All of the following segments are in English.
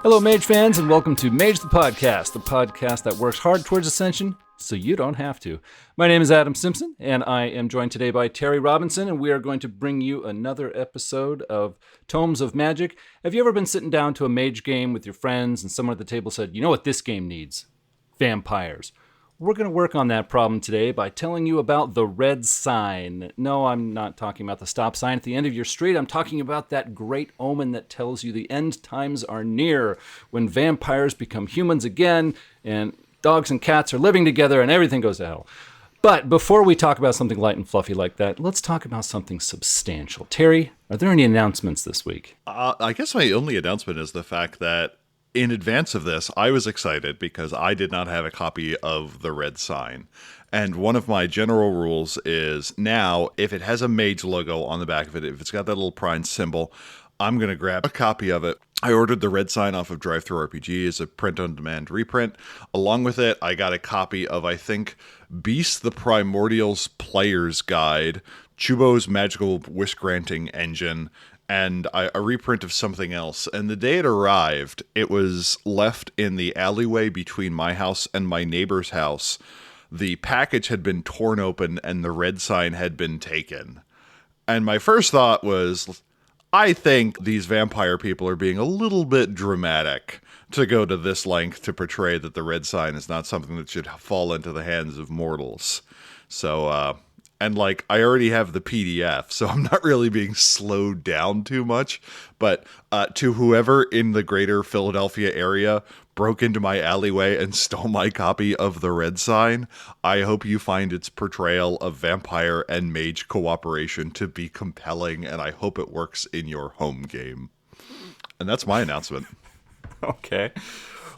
Hello, Mage fans, and welcome to Mage the podcast that works hard towards ascension so you don't have to. My name is Adam Simpson, and I am joined today by Terry Robinson, and we are going to bring you another episode of Tomes of Magic. Have you ever been sitting down to a Mage game with your friends, and someone at the table said, you know what this game needs? Vampires. We're going to work on that problem today by telling you about the red sign. No, I'm not talking about the stop sign at the end of your street. I'm talking about that great omen that tells you the end times are near, when vampires become humans again, and dogs and cats are living together, and everything goes to hell. But before we talk about something light and fluffy like that, let's talk about something substantial. Terry, are there any announcements this week? I guess my only announcement is the fact that in advance of this, I was excited because I did not have a copy of the red sign. And one of my general rules is now, if it has a mage logo on the back of it, if it's got that little prime symbol, I'm going to grab a copy of it. I ordered the red sign off of DriveThruRPG as a print-on-demand reprint. Along with it, I got a copy of, I think, Beast the Primordial's Player's Guide, Chubo's Magical Wish-Granting Engine, and a reprint of something else. And the day it arrived, it was left in the alleyway between my house and my neighbor's house. The package had been torn open and the red sign had been taken. And my first thought was, I think these vampire people are being a little bit dramatic to go to this length to portray that the red sign is not something that should fall into the hands of mortals. So, and like, I already have the PDF, so I'm not really being slowed down too much. But to whoever in the greater Philadelphia area broke into my alleyway and stole my copy of the red sign, I hope you find its portrayal of vampire and mage cooperation to be compelling, and I hope it works in your home game. And that's my announcement. Okay.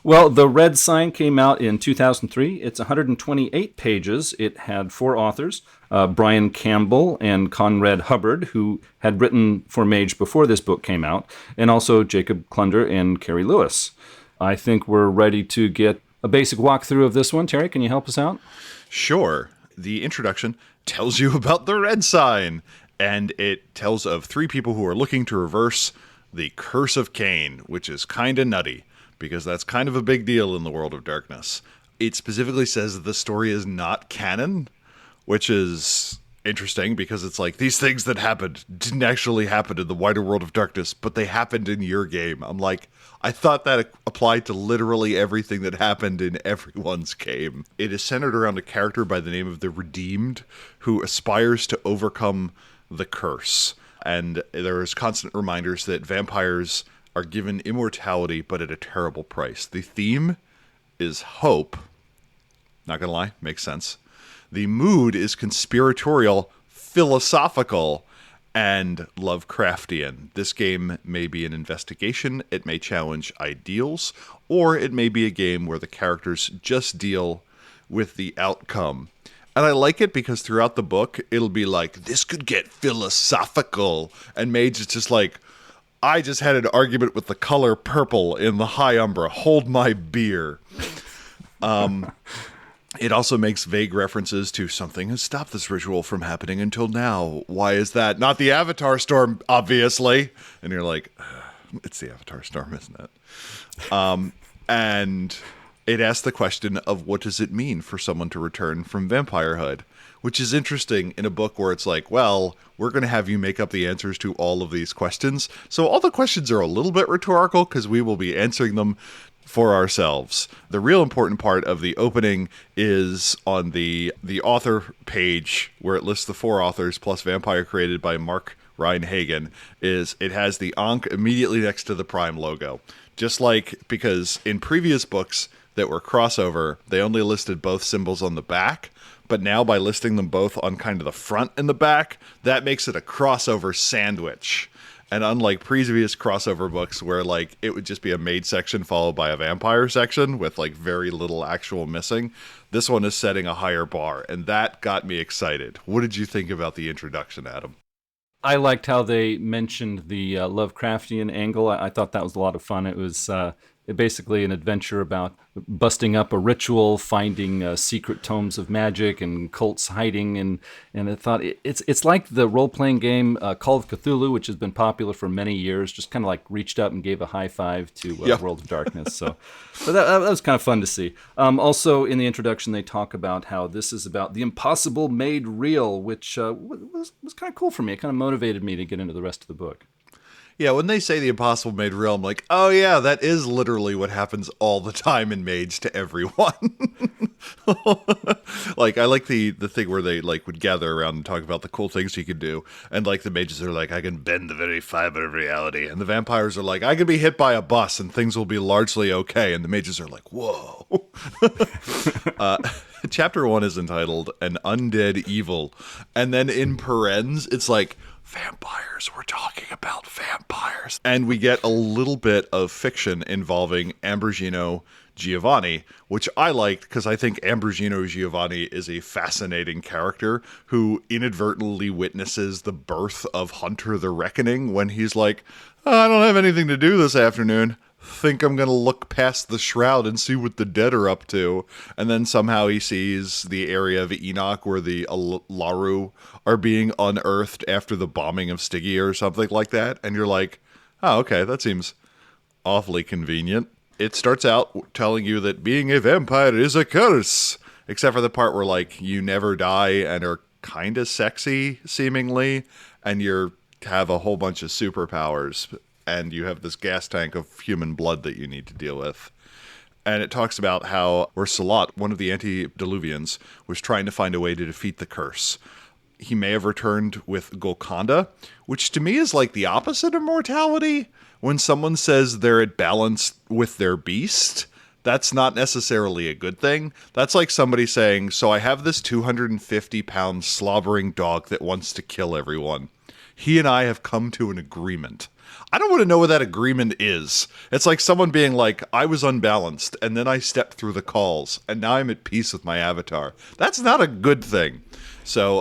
Well, the red sign came out in 2003. It's 128 pages. It had 4 authors, Brian Campbell and Conrad Hubbard, who had written for Mage before this book came out, and also Jacob Klunder and Kerry Lewis. I think we're ready to get a basic walkthrough of this one. Terry, can you help us out? Sure. The introduction tells you about the red sign, and it tells of 3 people who are looking to reverse the Curse of Caine, which is kind of nutty, because that's kind of a big deal in the world of darkness. It specifically says that the story is not canon, which is interesting because it's like, these things that happened didn't actually happen in the wider world of darkness, but they happened in your game. I'm like, I thought that applied to literally everything that happened in everyone's game. It is centered around a character by the name of the Redeemed, who aspires to overcome the curse. And there is constant reminders that vampires are given immortality, but at a terrible price. The theme is hope. Not gonna lie, makes sense. The mood is conspiratorial, philosophical, and Lovecraftian. This game may be an investigation, it may challenge ideals, or it may be a game where the characters just deal with the outcome. And I like it because throughout the book, it'll be like, this could get philosophical. And Mage is just like, I just had an argument with the color purple in the High Umbra. Hold my beer. It also makes vague references to something has stopped this ritual from happening until now. Why is that? Not the Avatar Storm, obviously. And you're like, it's the Avatar Storm, isn't it? And it asks the question of what does it mean for someone to return from vampirehood? Which is interesting in a book where it's like, well, we're going to have you make up the answers to all of these questions. So all the questions are a little bit rhetorical because we will be answering them for ourselves. The real important part of the opening is on the author page where it lists the 4 authors plus vampire created by Mark Reinhagen. Is it has the Ankh immediately next to the Prime logo. Just like, because in previous books that were crossover, they only listed both symbols on the back. But now by listing them both on kind of the front and the back, that makes it a crossover sandwich. And unlike previous crossover books where like it would just be a mage section followed by a vampire section with like very little actual missing, this one is setting a higher bar. And that got me excited. What did you think about the introduction, Adam? I liked how they mentioned the Lovecraftian angle. I thought that was a lot of fun. It was basically an adventure about busting up a ritual, finding secret tomes of magic and cults hiding. And I thought it's like the role-playing game Call of Cthulhu, which has been popular for many years, just kind of like reached up and gave a high five to World of Darkness. So that was kind of fun to see. Also, in the introduction, they talk about how this is about the impossible made real, which was kind of cool for me. It kind of motivated me to get into the rest of the book. Yeah, when they say the impossible made real, I'm like, oh yeah, that is literally what happens all the time in Mage to everyone. Like, I like the thing where they like would gather around and talk about the cool things you could do. And like the mages are like, I can bend the very fiber of reality. And the vampires are like, I can be hit by a bus and things will be largely okay. And the mages are like, whoa. Chapter 1 is entitled An Undead Evil. And then in parens, it's like, vampires, we're talking about vampires. And we get a little bit of fiction involving Ambrogino Giovanni, which I liked because I think Ambrogino Giovanni is a fascinating character who inadvertently witnesses the birth of Hunter the Reckoning when he's like, oh, I don't have anything to do this afternoon. Think I'm going to look past the shroud and see what the dead are up to. And then somehow he sees the area of Enoch where the Laru are being unearthed after the bombing of Stygia or something like that. And you're like, oh, okay, that seems awfully convenient. It starts out telling you that being a vampire is a curse, except for the part where, like, you never die and are kind of sexy, seemingly, and you have a whole bunch of superpowers, and you have this gas tank of human blood that you need to deal with. And it talks about how Salat, one of the antediluvians, was trying to find a way to defeat the curse. He may have returned with Golconda, which to me is like the opposite of mortality. When someone says they're at balance with their beast, that's not necessarily a good thing. That's like somebody saying, so I have this 250-pound slobbering dog that wants to kill everyone. He and I have come to an agreement. I don't want to know what that agreement is. It's like someone being like, I was unbalanced, and then I stepped through the calls, and now I'm at peace with my avatar. That's not a good thing. So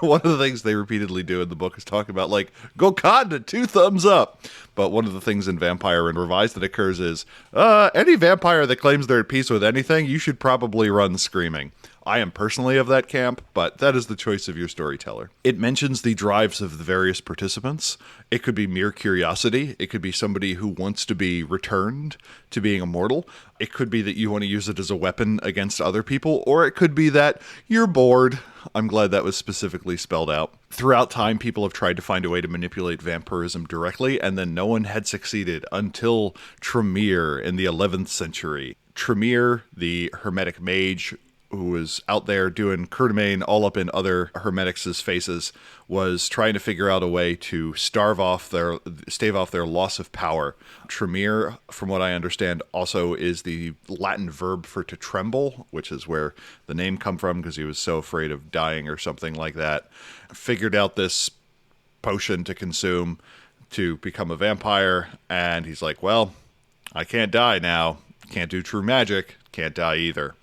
one of the things they repeatedly do in the book is talk about, like, Golconda, 2 thumbs up. But one of the things in Vampire and Revised that occurs is, any vampire that claims they're at peace with anything, you should probably run screaming. I am personally of that camp, but that is the choice of your storyteller. It mentions the drives of the various participants. It could be mere curiosity. It could be somebody who wants to be returned to being immortal. It could be that you want to use it as a weapon against other people, or it could be that you're bored. I'm glad that was specifically spelled out. Throughout time, people have tried to find a way to manipulate vampirism directly, and then no one had succeeded until Tremere in the 11th century. Tremere, the Hermetic mage, who was out there doing Curdomane all up in other Hermetics' faces, was trying to figure out a way to stave off their loss of power. Tremere, from what I understand, also is the Latin verb for to tremble, which is where the name come from, because he was so afraid of dying or something like that. Figured out this potion to consume to become a vampire, and he's like, well, I can't die now. Can't do true magic. Can't die either.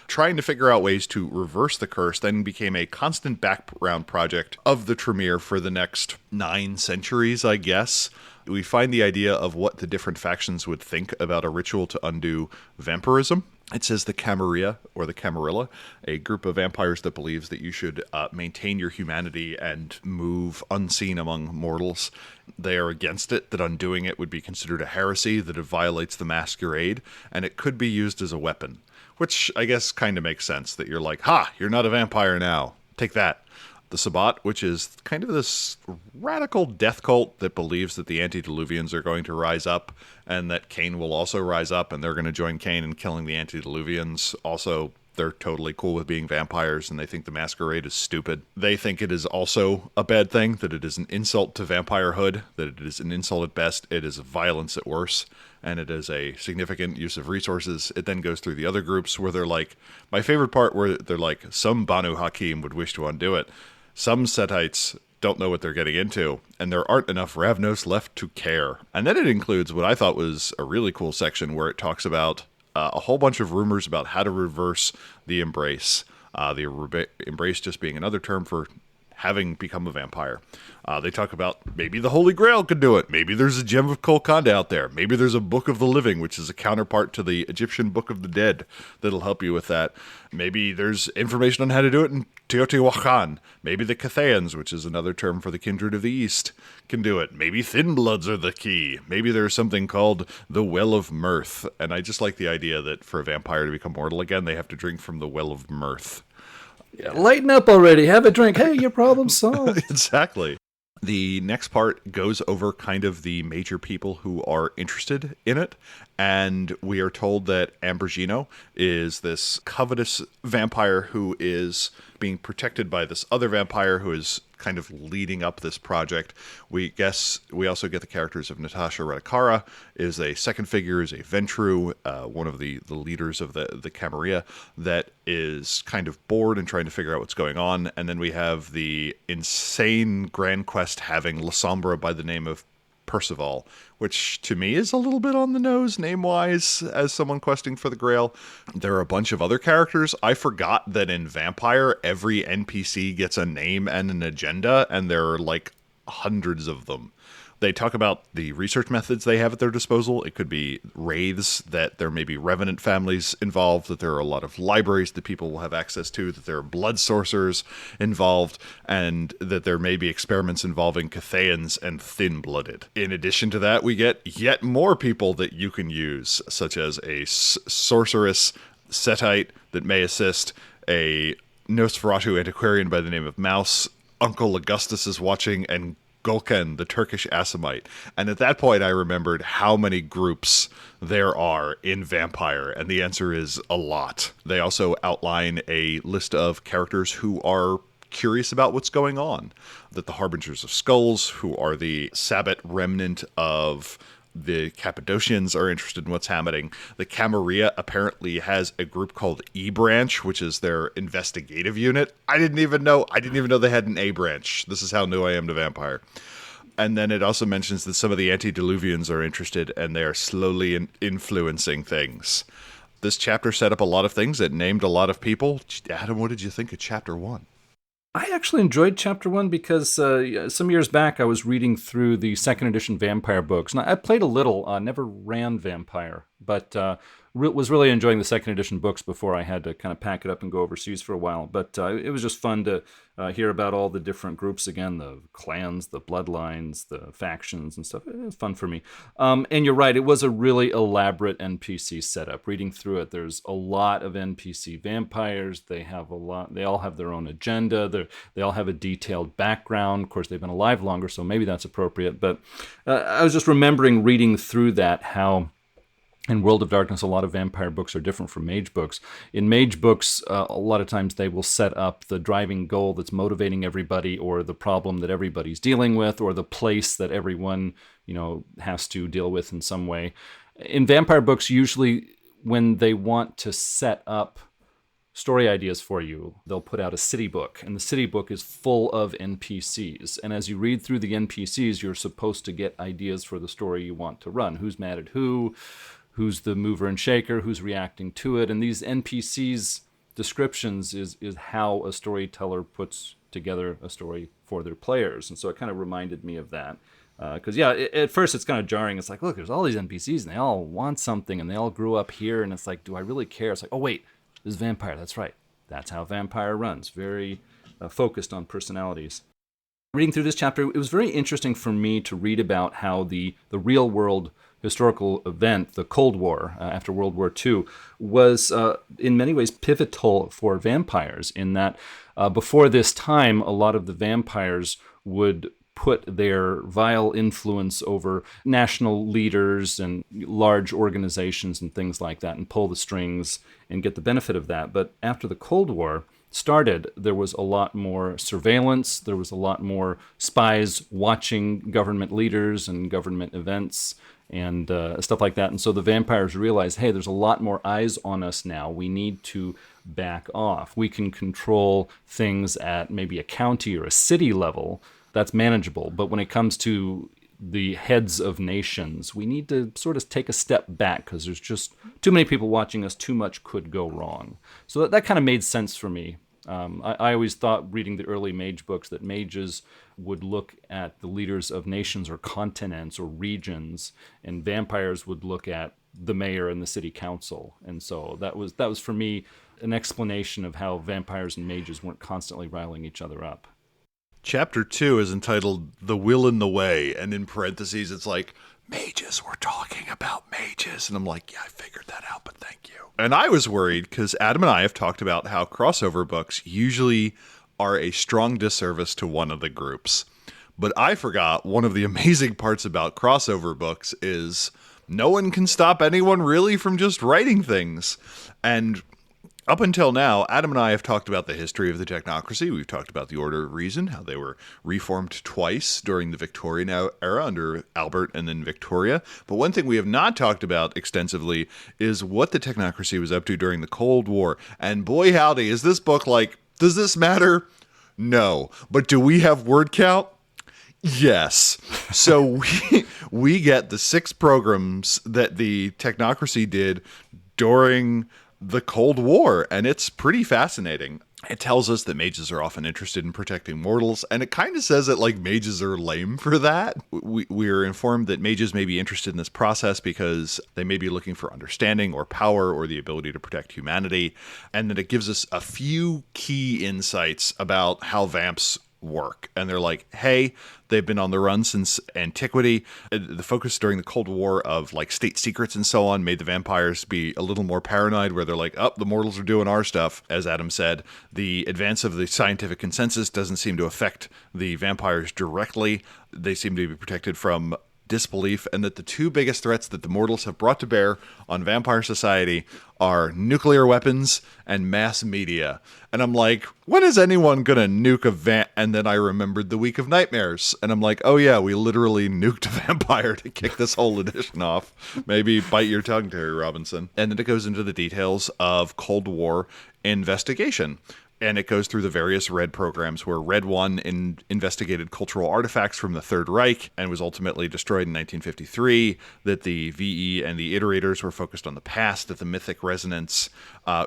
Trying to figure out ways to reverse the curse then became a constant background project of the Tremere for the next 9 centuries, I guess. We find the idea of what the different factions would think about a ritual to undo vampirism. It says the Camarilla, or the Camarilla, a group of vampires that believes that you should maintain your humanity and move unseen among mortals. They are against it, that undoing it would be considered a heresy, that it violates the masquerade, and it could be used as a weapon. Which I guess kind of makes sense, that you're like, ha, you're not a vampire now. Take that. The Sabbat, which is kind of this radical death cult that believes that the antediluvians are going to rise up and that Caine will also rise up and they're going to join Caine in killing the antediluvians. Also, they're totally cool with being vampires and they think the masquerade is stupid. They think it is also a bad thing, that it is an insult to vampirehood, that it is an insult at best, it is violence at worst, and it is a significant use of resources. It then goes through the other groups where they're like, my favorite part where they're like, some Banu Hakim would wish to undo it. Some Setites don't know what they're getting into, and there aren't enough Ravnos left to care. And then it includes what I thought was a really cool section where it talks about a whole bunch of rumors about how to reverse the embrace. The embrace just being another term for having become a vampire. They talk about maybe the Holy Grail could do it. Maybe there's a gem of Kolkanda out there. Maybe there's a Book of the Living, which is a counterpart to the Egyptian Book of the Dead, that'll help you with that. Maybe there's information on how to do it in Teotihuacan. Maybe the Cathayans, which is another term for the kindred of the East, can do it. Maybe Thin Bloods are the key. Maybe there's something called the Well of Mirth. And I just like the idea that for a vampire to become mortal again, they have to drink from the Well of Mirth. Yeah, lighten up already. Have a drink. Hey, your problem's solved. Exactly. The next part goes over kind of the major people who are interested in it, and we are told that Ambrogino is this covetous vampire who is being protected by this other vampire who is kind of leading up this project. We also get the characters of Natasha Radikara, is a second figure, is a Ventru, one of the leaders of the Camarilla, that is kind of bored and trying to figure out what's going on. And then we have the insane Grand Quest having La Sombra by the name of Percival, which to me is a little bit on the nose name-wise as someone questing for the Grail. There are a bunch of other characters. I forgot that in Vampire, every NPC gets a name and an agenda, and there are like hundreds of them. They talk about the research methods they have at their disposal. It could be wraiths, that there may be revenant families involved, that there are a lot of libraries that people will have access to, that there are blood sorcerers involved, and that there may be experiments involving Cathayans and thin-blooded. In addition to that, we get yet more people that you can use, such as a sorceress Setite that may assist, a Nosferatu antiquarian by the name of Mouse, Uncle Augustus is watching, and Gulken, the Turkish Assamite. And at that point, I remembered how many groups there are in Vampire, and the answer is a lot. They also outline a list of characters who are curious about what's going on. That the Harbingers of Skulls, who are the Sabbat remnant of the Cappadocians, are interested in what's happening. The Camarilla apparently has a group called E Branch, which is their investigative unit. I didn't even know they had an A branch. This is how new I am to Vampire. And then it also mentions that some of the antediluvians are interested, and they are slowly influencing things. This chapter set up a lot of things. It named a lot of people. Adam, what did you think of Chapter 1? I actually enjoyed Chapter 1 because some years back I was reading through the second edition Vampire books. And I played a little, never ran Vampire, but was really enjoying the second edition books before I had to kind of pack it up and go overseas for a while. But it was just fun to hear about all the different groups again, the clans, the bloodlines, the factions and stuff. It was fun for me. And you're right, it was a really elaborate NPC setup. Reading through it, there's a lot of NPC vampires. They all have their own agenda. They all have a detailed background. Of course, they've been alive longer, so maybe that's appropriate. But I was just remembering reading through that, how in World of Darkness, a lot of vampire books are different from mage books. In mage books, a lot of times they will set up the driving goal that's motivating everybody, or the problem that everybody's dealing with, or the place that everyone, has to deal with in some way. In vampire books, usually when they want to set up story ideas for you, they'll put out a city book, and the city book is full of NPCs. And as you read through the NPCs, you're supposed to get ideas for the story you want to run. Who's mad at who's the mover and shaker, who's reacting to it. And these NPCs descriptions is how a storyteller puts together a story for their players. And so it kind of reminded me of that. Because, at first it's kind of jarring. It's like, look, there's all these NPCs, and they all want something, and they all grew up here, and it's like, do I really care? It's like, oh, wait, this is Vampire. That's right. That's how Vampire runs. Very focused on personalities. Reading through this chapter, it was very interesting for me to read about how the real-world historical event, the Cold War after World War II, was in many ways pivotal for vampires, in that before this time, a lot of the vampires would put their vile influence over national leaders and large organizations and things like that, and pull the strings and get the benefit of that. But after the Cold War started, there was a lot more surveillance, there was a lot more spies watching government leaders and government events and stuff like that. And so the vampires realized, hey, there's a lot more eyes on us now. We need to back off. We can control things at maybe a county or a city level. That's manageable. But when it comes to the heads of nations, we need to sort of take a step back, because there's just too many people watching us. Too much could go wrong. So that kind of made sense for me I always thought, reading the early mage books, that mages would look at the leaders of nations or continents or regions, and vampires would look at the mayor and the city council. And so that was for me an explanation of how vampires and mages weren't constantly riling each other up. Chapter 2 is entitled The Will and the Way, and in parentheses it's like, mages, we're talking about mages. And I'm like, yeah, I figured that out, but thank you. And I was worried because Adam and I have talked about how crossover books usually are a strong disservice to one of the groups. But I forgot one of the amazing parts about crossover books is no one can stop anyone really from just writing things. And up until now, Adam and I have talked about the history of the Technocracy. We've talked about the Order of Reason, how they were reformed twice during the Victorian era under Albert and then Victoria. But one thing we have not talked about extensively is what the Technocracy was up to during the Cold War. And boy howdy, is this book like, does this matter? No. But do we have word count? Yes. So we get the 6 programs that the Technocracy did during the Cold War, and it's pretty fascinating. It tells us that mages are often interested in protecting mortals, and it kind of says that like mages are lame for that. We're informed that mages may be interested in this process because they may be looking for understanding or power or the ability to protect humanity, and then it gives us a few key insights about how vamps work. And they're like, hey, they've been on the run since antiquity. The focus during the Cold War of like state secrets and so on made the vampires be a little more paranoid, where they're like, oh, the mortals are doing our stuff. As Adam said, the advance of the scientific consensus doesn't seem to affect the vampires directly. They seem to be protected from disbelief, and that the 2 biggest threats that the mortals have brought to bear on vampire society are nuclear weapons and mass media. And I'm like, when is anyone gonna nuke a vamp? And then I remembered the Week of Nightmares, and I'm like, oh yeah, we literally nuked a vampire to kick this whole edition off. Maybe bite your tongue, Terry Robinson. And then it goes into the details of Cold War investigation. And it goes through the various Red programs, where Red 1 investigated cultural artifacts from the Third Reich and was ultimately destroyed in 1953, that the VE and the Iterators were focused on the past, that the mythic resonance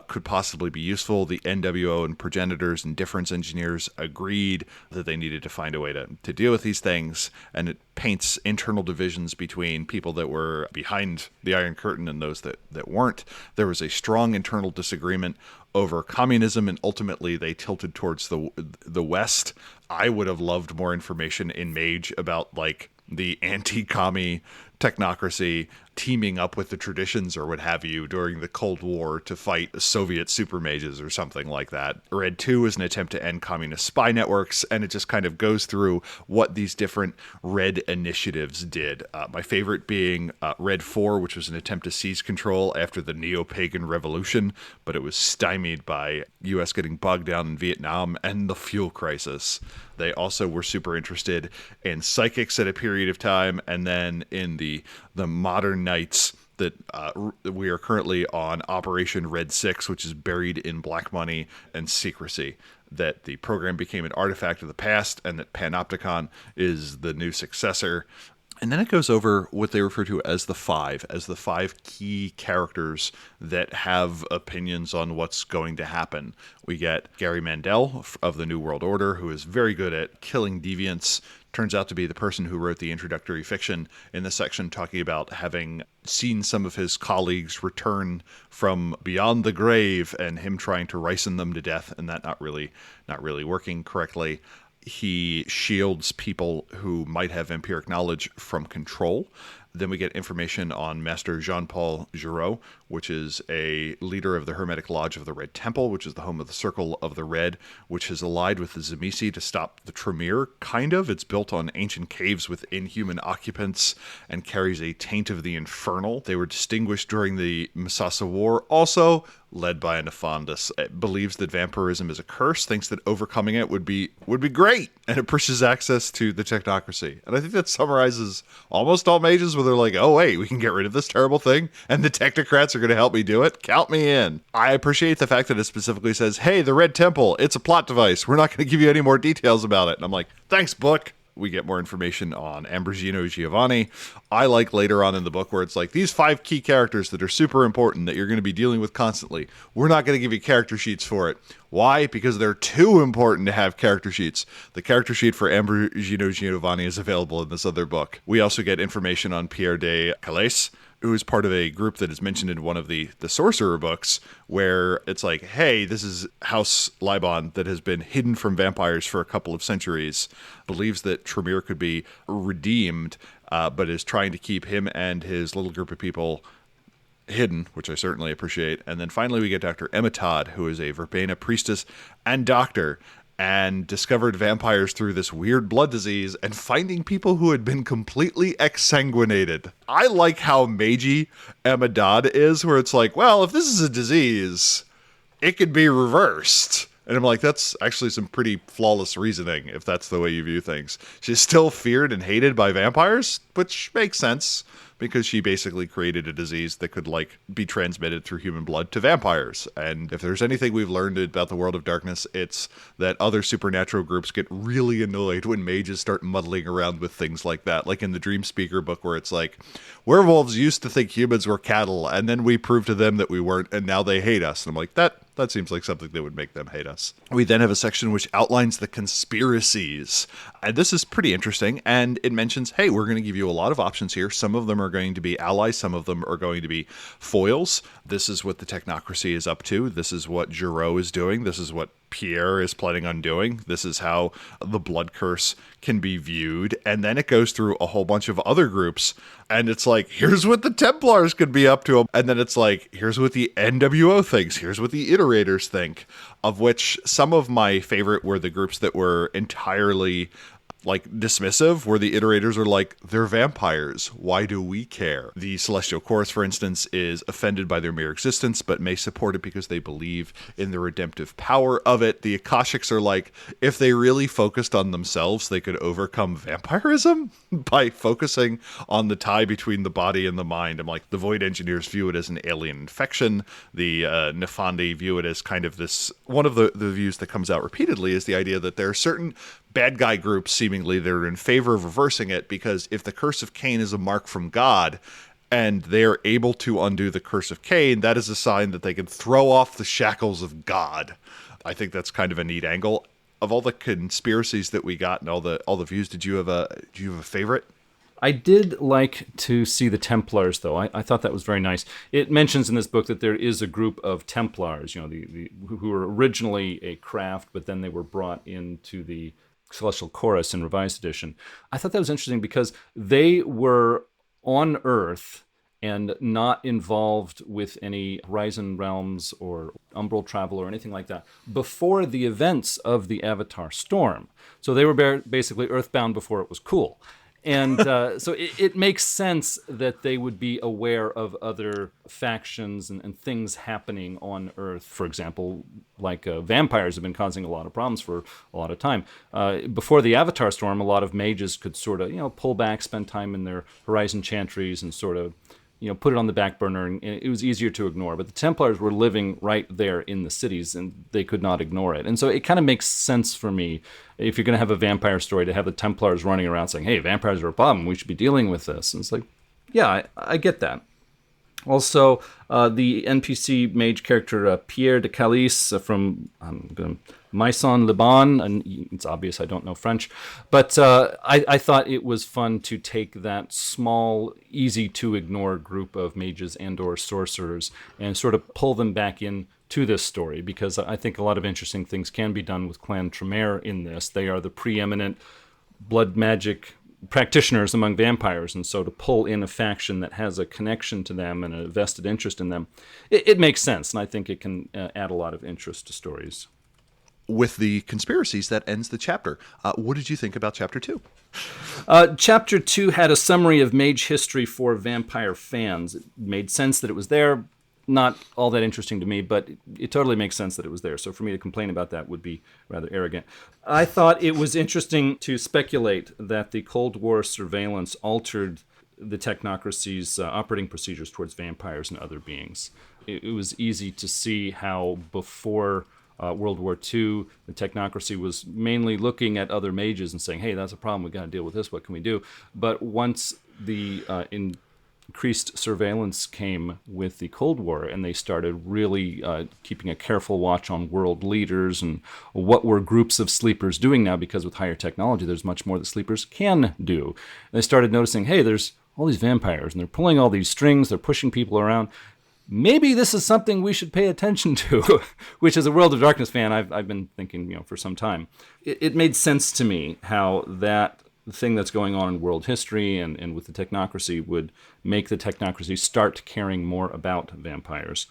could possibly be useful. The NWO and Progenitors and Difference Engineers agreed that they needed to find a way to deal with these things, and it paints internal divisions between people that were behind the Iron Curtain and those that weren't. There was a strong internal disagreement over communism, and ultimately they tilted towards the West. I would have loved more information in Mage about like the anti-commie technocracy teaming up with the traditions or what have you during the Cold War to fight Soviet super mages or something like that. Red 2 is an attempt to end communist spy networks, and it just kind of goes through what these different Red initiatives did. My favorite being Red 4, which was an attempt to seize control after the Neo-Pagan Revolution, but it was stymied by U.S. getting bogged down in Vietnam and the fuel crisis. They also were super interested in psychics at a period of time, and then in the modern nights that we are currently on Operation Red 6, which is buried in black money and secrecy, that the program became an artifact of the past, and that Panopticon is the new successor. And then it goes over what they refer to as the five key characters that have opinions on what's going to happen. We get Gary Mandel of the New World Order, who is very good at killing deviants. Turns out to be the person who wrote the introductory fiction in this section, talking about having seen some of his colleagues return from beyond the grave and him trying to ricin them to death, and that not really working correctly. He shields people who might have vampiric knowledge from control. Then we get information on Master Jean-Paul Giraud, which is a leader of the Hermetic Lodge of the Red Temple, which is the home of the Circle of the Red, which has allied with the Tzimisce to stop the Tremere, kind of. It's built on ancient caves with inhuman occupants and carries a taint of the infernal. They were distinguished during the Masasa War, also led by a Nefandus. It believes that vampirism is a curse, thinks that overcoming it would be great, and it pushes access to the technocracy. And I think that summarizes almost all mages, where they're like, oh wait, we can get rid of this terrible thing, and the technocrats are going to help me do it. Count me in. I appreciate the fact that it specifically says, hey, the Red Temple, it's a plot device. We're not going to give you any more details about it. And I'm like, thanks, book. We get more information on Ambrosino Giovanni. I like later on in the book where it's like, these 5 key characters that are super important that you're going to be dealing with constantly. We're not going to give you character sheets for it. Why? Because they're too important to have character sheets. The character sheet for Ambrosino Giovanni is available in this other book. We also get information on Pierre de Calais, who is part of a group that is mentioned in one of the Sorcerer books, where it's like, hey, this is House Libon that has been hidden from vampires for a couple of centuries, believes that Tremere could be redeemed, but is trying to keep him and his little group of people hidden, which I certainly appreciate. And then finally we get Dr. Emma Todd, who is a Verbena priestess and doctor, and discovered vampires through this weird blood disease and finding people who had been completely exsanguinated. I like how magey Emma Dodd is, where it's like, well, if this is a disease, it could be reversed. And I'm like, that's actually some pretty flawless reasoning, if that's the way you view things. She's still feared and hated by vampires, which makes sense, because she basically created a disease that could, like, be transmitted through human blood to vampires. And if there's anything we've learned about the world of darkness, it's that other supernatural groups get really annoyed when mages start muddling around with things like that. Like in the Dream Speaker book, where it's like, werewolves used to think humans were cattle, and then we proved to them that we weren't, and now they hate us. And I'm like, that seems like something that would make them hate us. We then have a section which outlines the conspiracies. And this is pretty interesting. And it mentions, hey, we're going to give you a lot of options here. Some of them are going to be allies. Some of them are going to be foils. This is what the Technocracy is up to. This is what Giraud is doing. This is what Pierre is planning on doing. This is how the blood curse can be viewed. And then it goes through a whole bunch of other groups. And it's like, here's what the Templars could be up to. And then it's like, here's what the NWO thinks. Here's what the Iterators think. Of which some of my favorite were the groups that were entirely like dismissive, where the Iterators are like, they're vampires, why do we care? The Celestial Chorus, for instance, is offended by their mere existence, but may support it because they believe in the redemptive power of it. The Akashics are like, if they really focused on themselves, they could overcome vampirism by focusing on the tie between the body and the mind. I'm like, the Void Engineers view it as an alien infection. The Nefandi view it as kind of this, one of the views that comes out repeatedly is the idea that there are certain bad guy groups seemingly that are in favor of reversing it, because if the Curse of Caine is a mark from God and they are able to undo the Curse of Caine, that is a sign that they can throw off the shackles of God. I think that's kind of a neat angle. Of all the conspiracies that we got and all the views, did you have a favorite? I did like to see the Templars, though. I thought that was very nice. It mentions in this book that there is a group of Templars, who were originally a craft, but then they were brought into the Celestial Chorus in Revised Edition. I thought that was interesting because they were on Earth and not involved with any Horizon Realms or Umbral Travel or anything like that before the events of the Avatar Storm. So they were basically Earthbound before it was cool. And so it makes sense that they would be aware of other factions and things happening on Earth. For example, like vampires have been causing a lot of problems for a lot of time. Before the Avatar Storm, a lot of mages could sort of, pull back, spend time in their Horizon Chantries and sort of, put it on the back burner, and it was easier to ignore. But the Templars were living right there in the cities, and they could not ignore it. And so it kind of makes sense for me, if you're going to have a vampire story, to have the Templars running around saying, hey, vampires are a problem, we should be dealing with this. And it's like, yeah, I get that. Also, the NPC mage character Pierre de Calais from Maison Liban, and it's obvious I don't know French, but I thought it was fun to take that small, easy-to-ignore group of mages and or sorcerers and sort of pull them back in to this story, because I think a lot of interesting things can be done with Clan Tremere in this. They are the preeminent blood magic practitioners among vampires, and so to pull in a faction that has a connection to them and a vested interest in them, it makes sense, and I think it can add a lot of interest to stories. With the conspiracies, that ends the chapter. What did you think about Chapter 2? Chapter 2 had a summary of mage history for vampire fans. It made sense that it was there. Not all that interesting to me, but it totally makes sense that it was there. So for me to complain about that would be rather arrogant. I thought it was interesting to speculate that the Cold War surveillance altered the Technocracy's operating procedures towards vampires and other beings. It was easy to see how before World War II, the technocracy was mainly looking at other mages and saying, hey, that's a problem, we got to deal with this, what can we do? But once the increased surveillance came with the Cold War, and they started really keeping a careful watch on world leaders and what were groups of sleepers doing now, because with higher technology, there's much more that sleepers can do. And they started noticing, hey, there's all these vampires, and they're pulling all these strings, they're pushing people around. Maybe this is something we should pay attention to, which as a World of Darkness fan, I've been thinking, for some time. It made sense to me how that thing that's going on in world history and with the technocracy would make the technocracy start caring more about vampires.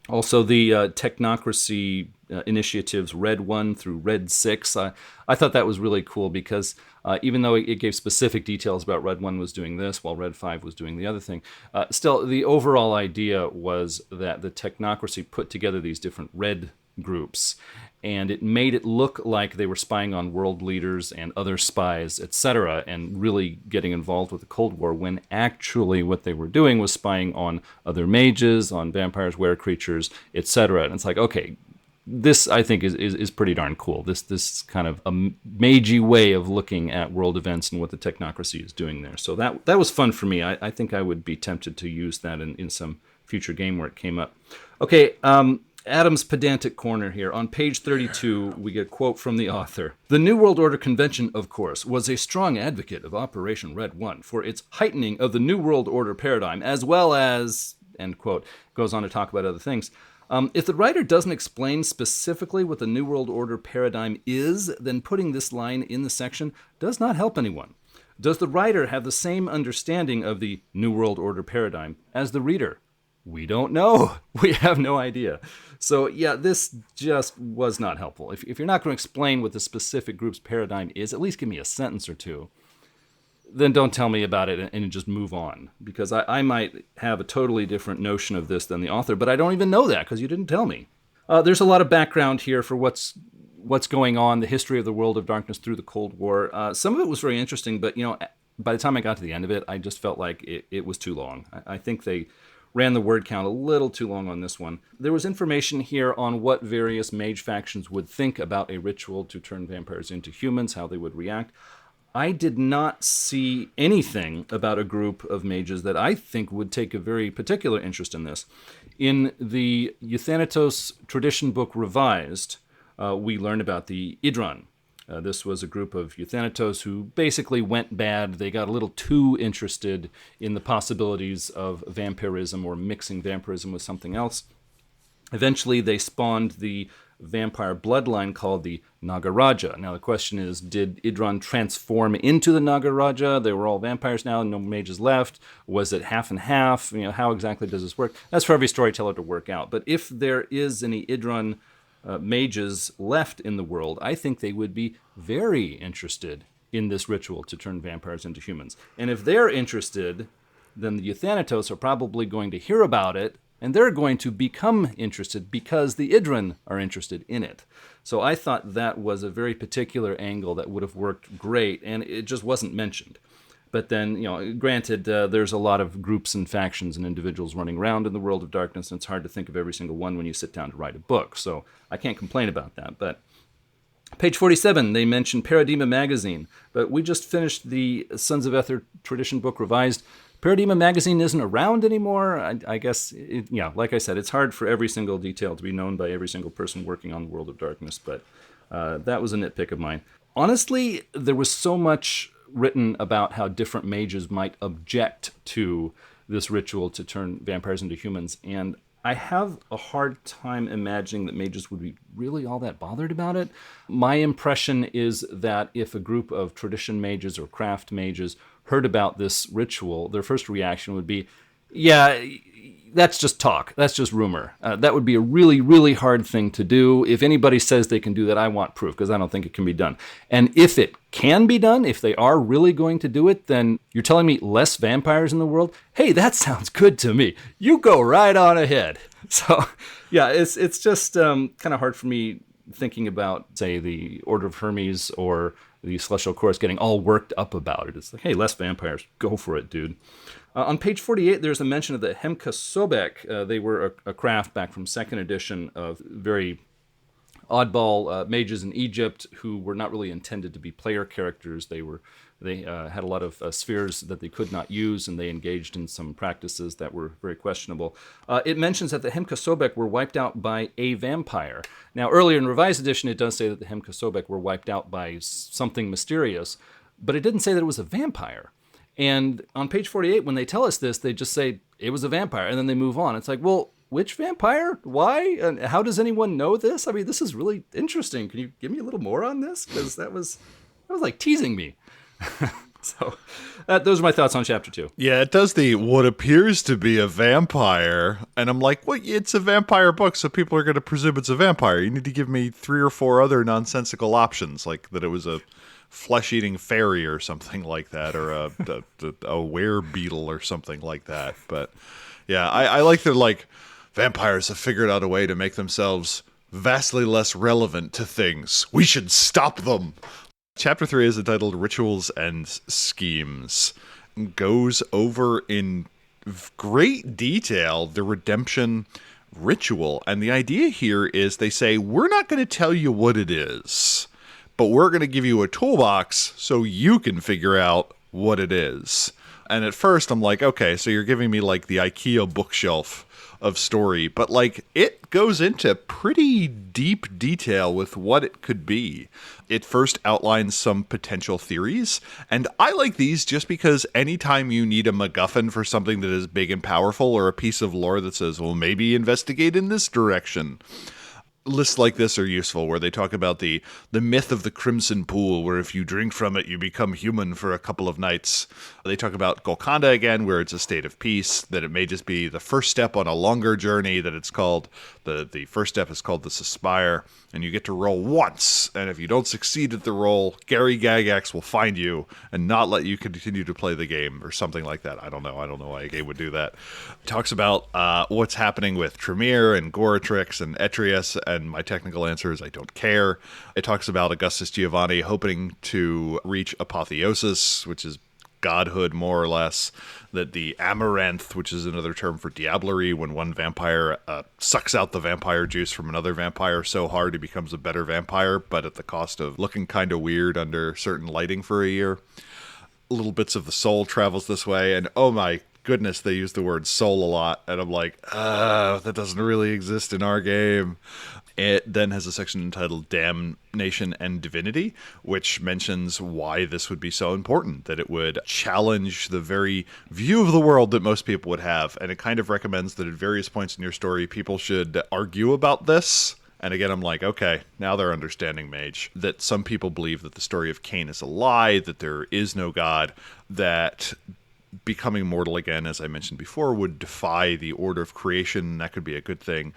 Also, the technocracy initiatives, Red 1 through Red 6, I thought that was really cool because even though it gave specific details about Red 1 was doing this while Red 5 was doing the other thing, still the overall idea was that the technocracy put together these different red groups, and it made it look like they were spying on world leaders and other spies, etc., and really getting involved with the Cold War, when actually what they were doing was spying on other mages, on vampires, were-creatures, etc. And it's like, okay, this I think is pretty darn cool. This kind of a magey way of looking at world events and what the technocracy is doing there. So that was fun for me. I think I would be tempted to use that in some future game where it came up. Okay, Adam's pedantic corner here. On page 32, we get a quote from the author. The New World Order Convention, of course, was a strong advocate of Operation Red 1 for its heightening of the New World Order paradigm, as well as, end quote, goes on to talk about other things. If the writer doesn't explain specifically what the New World Order paradigm is, then putting this line in the section does not help anyone. Does the writer have the same understanding of the New World Order paradigm as the reader? We don't know. We have no idea. So yeah, this just was not helpful. If you're not going to explain what the specific group's paradigm is, at least give me a sentence or two. Then don't tell me about it and just move on. Because I might have a totally different notion of this than the author, but I don't even know that because you didn't tell me. There's a lot of background here for what's going on, the history of the World of Darkness through the Cold War. Some of it was very interesting, but by the time I got to the end of it, I just felt like it was too long. I think they ran the word count a little too long on this one. There was information here on what various mage factions would think about a ritual to turn vampires into humans, how they would react. I did not see anything about a group of mages that I think would take a very particular interest in this. In the Euthanatos Tradition Book Revised, we learned about the Idran. This was a group of Euthanatos who basically went bad. They got a little too interested in the possibilities of vampirism or mixing vampirism with something else. Eventually, they spawned the vampire bloodline called the Nagaraja. Now, the question is, did Idran transform into the Nagaraja? They were all vampires now, no mages left. Was it half and half? How exactly does this work? That's for every storyteller to work out. But if there is any Idran mages left in the world, I think they would be very interested in this ritual to turn vampires into humans. And if they're interested, then the Euthanatos are probably going to hear about it, and they're going to become interested because the Idran are interested in it. So I thought that was a very particular angle that would have worked great, and it just wasn't mentioned. But then, granted, there's a lot of groups and factions and individuals running around in the World of Darkness, and it's hard to think of every single one when you sit down to write a book. So I can't complain about that. But page 47, they mention Paradigma Magazine. But we just finished the Sons of Ether Tradition Book Revised. Paradigma Magazine isn't around anymore. I guess, like I said, it's hard for every single detail to be known by every single person working on the World of Darkness. But that was a nitpick of mine. Honestly, there was so much written about how different mages might object to this ritual to turn vampires into humans, and I have a hard time imagining that mages would be really all that bothered about it. My impression is that if a group of tradition mages or craft mages heard about this ritual, their first reaction would be, yeah, that's just talk. That's just rumor. That would be a really, really hard thing to do. If anybody says they can do that, I want proof, because I don't think it can be done. And if it can be done, if they are really going to do it, then you're telling me less vampires in the world? Hey, that sounds good to me. You go right on ahead. So, yeah, it's just kind of hard for me thinking about, say, the Order of Hermes or the Celestial Chorus getting all worked up about it. It's like, hey, less vampires. Go for it, dude. On page 48, there's a mention of the Hemka Sobek. They were a craft back from 2nd edition of very oddball mages in Egypt who were not really intended to be player characters. They had a lot of spheres that they could not use, and they engaged in some practices that were very questionable. It mentions that the Hemka-Sobek were wiped out by a vampire. Now, earlier in Revised Edition, it does say that the Hemka-Sobek were wiped out by something mysterious, but it didn't say that it was a vampire. And on page 48, when they tell us this, they just say it was a vampire, and then they move on. It's like, well, which vampire? Why? And how does anyone know this? I mean, this is really interesting. Can you give me a little more on this? Because that was like teasing me. So those are my thoughts on chapter 2. Yeah, it does the what appears to be a vampire, and I'm like, well, it's a vampire book, so people are going to presume it's a vampire. You need to give me 3 or 4 other nonsensical options, like that it was a flesh-eating fairy or something like that, or a werebeetle or something like that. But yeah, I like that, like, vampires have figured out a way to make themselves vastly less relevant to things. We should stop them. Chapter 3 is entitled Rituals and Schemes. Goes over in great detail the redemption ritual. And the idea here is they say, we're not going to tell you what it is, but we're going to give you a toolbox so you can figure out what it is. And at first I'm like, okay, so you're giving me like the IKEA bookshelf of story, but like it goes into pretty deep detail with what it could be. It first outlines some potential theories, and I like these just because anytime you need a MacGuffin for something that is big and powerful, or a piece of lore that says, well, maybe investigate in this direction, lists like this are useful, where they talk about the myth of the Crimson Pool, where if you drink from it, you become human for a couple of nights. They talk about Golconda again, where it's a state of peace, that it may just be the first step on a longer journey, that it's called, the first step is called the Suspire, and you get to roll once, and if you don't succeed at the roll, Gary Gygax will find you and not let you continue to play the game, or something like that. I don't know why a game would do that. It talks about what's happening with Tremere and Goratrix and Etrius, and my technical answer is I don't care. It talks about Augustus Giovanni hoping to reach apotheosis, which is godhood, more or less, that the amaranth, which is another term for diablerie, when one vampire sucks out the vampire juice from another vampire so hard he becomes a better vampire, but at the cost of looking kind of weird under certain lighting for a year. Little bits of the soul travels this way, and oh my goodness, they use the word soul a lot, and I'm like, that doesn't really exist in our game. It then has a section entitled Damnation and Divinity, which mentions why this would be so important, that it would challenge the very view of the world that most people would have, and it kind of recommends that at various points in your story, people should argue about this. And again, I'm like, okay, now they're understanding Mage, that some people believe that the story of Cain is a lie, that there is no God, that becoming mortal again, as I mentioned before, would defy the order of creation. That could be a good thing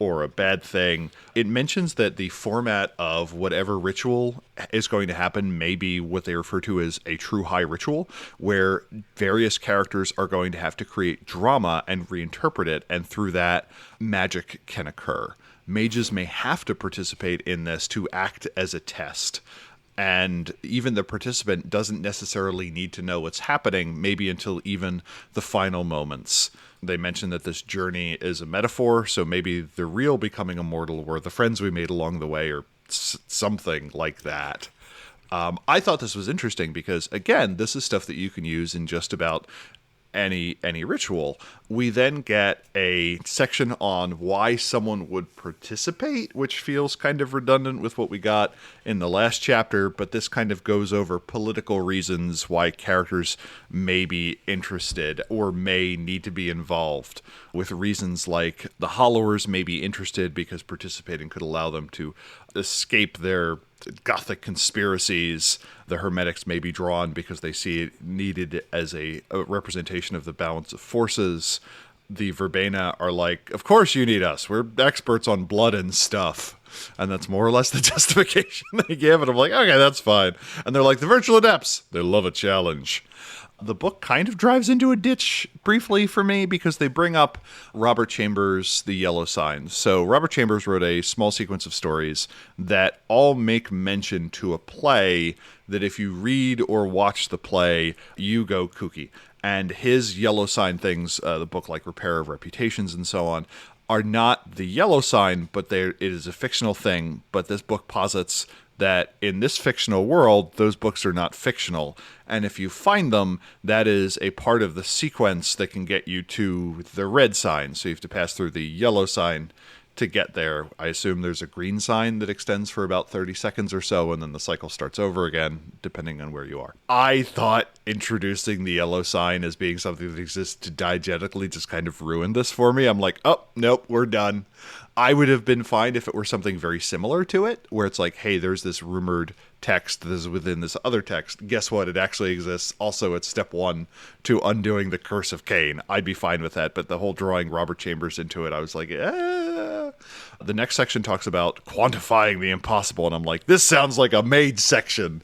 or a bad thing. It mentions that the format of whatever ritual is going to happen may be what they refer to as a true high ritual, where various characters are going to have to create drama and reinterpret it, and through that, magic can occur. Mages may have to participate in this to act as a test. And even the participant doesn't necessarily need to know what's happening, maybe until even the final moments. They mention that this journey is a metaphor, so maybe the real becoming immortal were the friends we made along the way, or something like that. I thought this was interesting because, again, this is stuff that you can use in just about any ritual. We then get a section on why someone would participate, which feels kind of redundant with what we got in the last chapter, but this kind of goes over political reasons why characters may be interested or may need to be involved, with reasons like the Hollowers may be interested because participating could allow them to escape their Gothic conspiracies. The Hermetics may be drawn because they see it needed as a representation of the balance of forces. The Verbena are like, of course you need us. We're experts on blood and stuff. And that's more or less the justification they give. And I'm like, okay, that's fine. And they're like, the Virtual Adepts, they love a challenge. The book kind of drives into a ditch briefly for me because they bring up Robert Chambers' The Yellow Signs. So Robert Chambers wrote a small sequence of stories that all make mention to a play that if you read or watch the play, you go kooky. And his Yellow Sign things, the book like Repair of Reputations and so on, are not the yellow sign, but it is a fictional thing. But this book posits that in this fictional world, those books are not fictional. And if you find them, that is a part of the sequence that can get you to the red sign. So you have to pass through the yellow sign to get there. I assume there's a green sign that extends for about 30 seconds or so, and then the cycle starts over again, depending on where you are. I thought introducing the yellow sign as being something that exists diegetically just kind of ruined this for me. I'm like, oh, nope, we're done. I would have been fine if it were something very similar to it, where it's like, hey, there's this rumored text that is within this other text. Guess what? It actually exists. Also, it's step 1 to undoing the Curse of Caine. I'd be fine with that, but the whole drawing Robert Chambers into it, I was like, eh. The next section talks about quantifying the impossible, and I'm like, this sounds like a Mage section.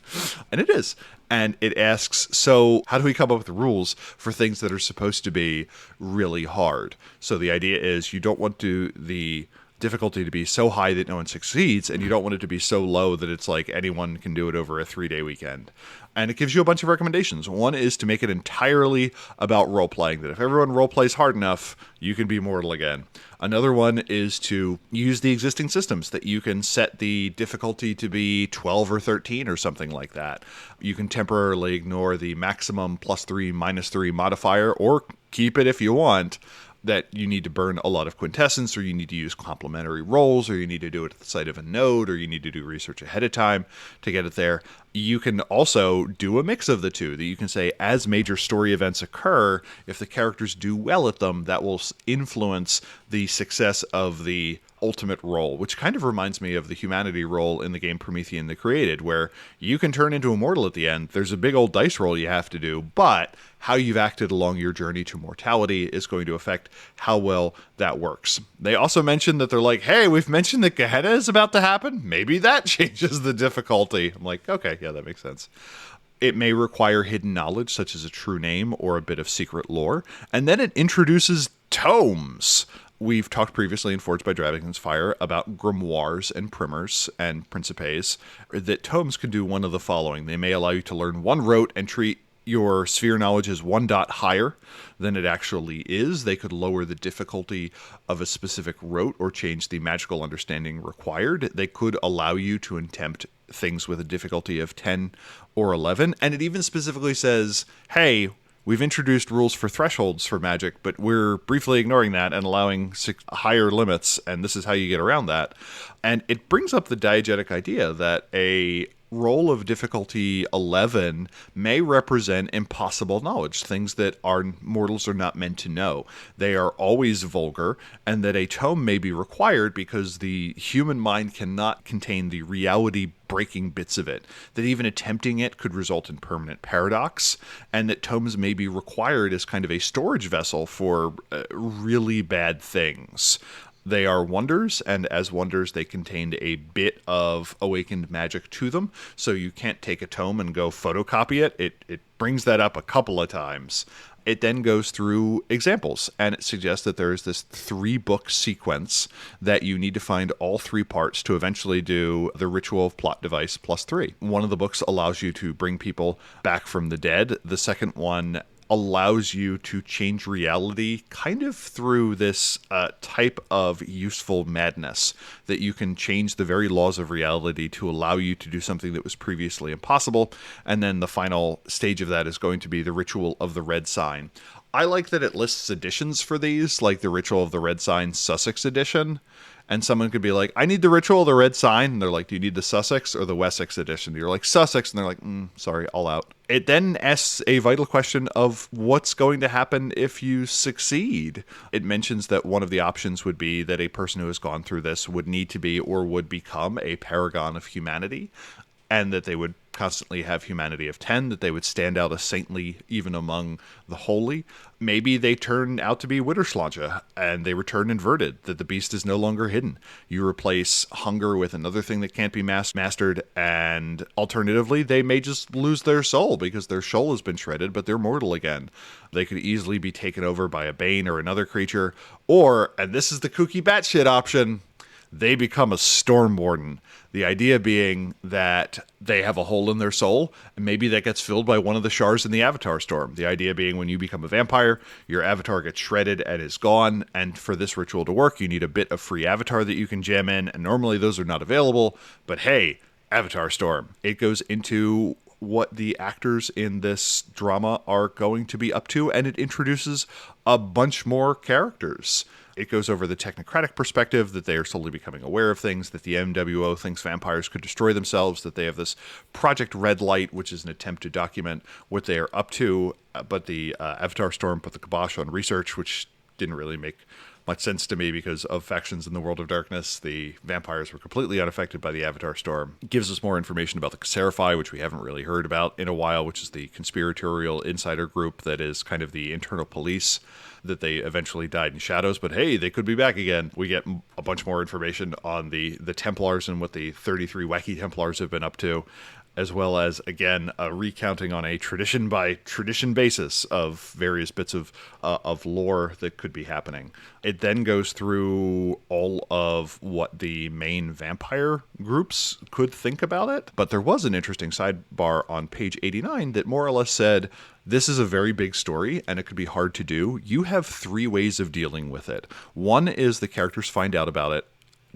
And it is. And it asks, so how do we come up with rules for things that are supposed to be really hard? So the idea is you don't want the difficulty to be so high that no one succeeds, and you don't want it to be so low that it's like anyone can do it over a 3-day weekend. And it gives you a bunch of recommendations. One is to make it entirely about role-playing, that if everyone role-plays hard enough, you can be mortal again. Another one is to use the existing systems, that you can set the difficulty to be 12 or 13 or something like that. You can temporarily ignore the maximum +3, -3 modifier, or keep it if you want, that you need to burn a lot of quintessence, or you need to use complementary rolls, or you need to do it at the site of a node, or you need to do research ahead of time to get it there. You can also do a mix of the two, that you can say, as major story events occur, if the characters do well at them, that will influence the success of the ultimate roll, which kind of reminds me of the humanity roll in the game Promethean the Created, where you can turn into a mortal at the end. There's a big old dice roll you have to do, but how you've acted along your journey to mortality is going to affect how well that works. They also mentioned that they're like, hey, we've mentioned that Gehenna is about to happen. Maybe that changes the difficulty. I'm like, okay, yeah, that makes sense. It may require hidden knowledge, such as a true name or a bit of secret lore. And then it introduces tomes. We've talked previously in Forged by Dragon's Fire about grimoires and primers and principes, that tomes can do one of the following. They may allow you to learn one rote and treat your sphere knowledge is 1 dot higher than it actually is. They could lower the difficulty of a specific rote or change the magical understanding required. They could allow you to attempt things with a difficulty of 10 or 11. And it even specifically says, hey, we've introduced rules for thresholds for magic, but we're briefly ignoring that and allowing higher limits, and this is how you get around that. And it brings up the diegetic idea that a roll of difficulty 11 may represent impossible knowledge, things that our mortals are not meant to know. They are always vulgar, and that a tome may be required because the human mind cannot contain the reality-breaking bits of it, that even attempting it could result in permanent paradox, and that tomes may be required as kind of a storage vessel for really bad things. They are wonders, and as wonders, they contained a bit of awakened magic to them, so you can't take a tome and go photocopy it. It brings that up a couple of times. It then goes through examples, and it suggests that there is this 3-book sequence that you need to find all 3 parts to eventually do the Ritual of Plot Device +3. One of the books allows you to bring people back from the dead. The second one allows you to change reality kind of through this type of useful madness, that you can change the very laws of reality to allow you to do something that was previously impossible. And then the final stage of that is going to be the Ritual of the Red Sign. I like that it lists editions for these, like the Ritual of the Red Sign Sussex edition. And someone could be like, I need the Ritual of the Red Sign. And they're like, do you need the Sussex or the Wessex edition? You're like, Sussex. And they're like, sorry, all out. It then asks a vital question of what's going to happen if you succeed. It mentions that one of the options would be that a person who has gone through this would need to be or would become a paragon of humanity, and that they would constantly have humanity of 10, that they would stand out as saintly even among the holy. Maybe they turn out to be Witterschlange, and they return inverted, that the beast is no longer hidden. You replace hunger with another thing that can't be mastered, and alternatively, they may just lose their soul because their soul has been shredded, but they're mortal again. They could easily be taken over by a Bane or another creature, or, and this is the kooky batshit option, they become a storm warden. The idea being that they have a hole in their soul, and maybe that gets filled by one of the shards in the Avatar Storm. The idea being when you become a vampire, your avatar gets shredded and is gone, and for this ritual to work, you need a bit of free avatar that you can jam in, and normally those are not available, but hey, Avatar Storm. It goes into what the actors in this drama are going to be up to, and it introduces a bunch more characters. It goes over the technocratic perspective, that they are slowly becoming aware of things, that the MWO thinks vampires could destroy themselves, that they have this Project Red Light, which is an attempt to document what they are up to, but the Avatar Storm put the kibosh on research, which didn't really make much sense to me because of factions in the World of Darkness. The vampires were completely unaffected by the Avatar Storm. It gives us more information about the Caserify, which we haven't really heard about in a while, which is the conspiratorial insider group that is kind of the internal police, that they eventually died in shadows, but hey, they could be back again. We get a bunch more information on the Templars and what the 33 wacky Templars have been up to, as well as, again, a recounting on a tradition-by-tradition basis of various bits of lore that could be happening. It then goes through all of what the main vampire groups could think about it, but there was an interesting sidebar on page 89 that more or less said, this is a very big story, and it could be hard to do. You have 3 ways of dealing with it. One is the characters find out about it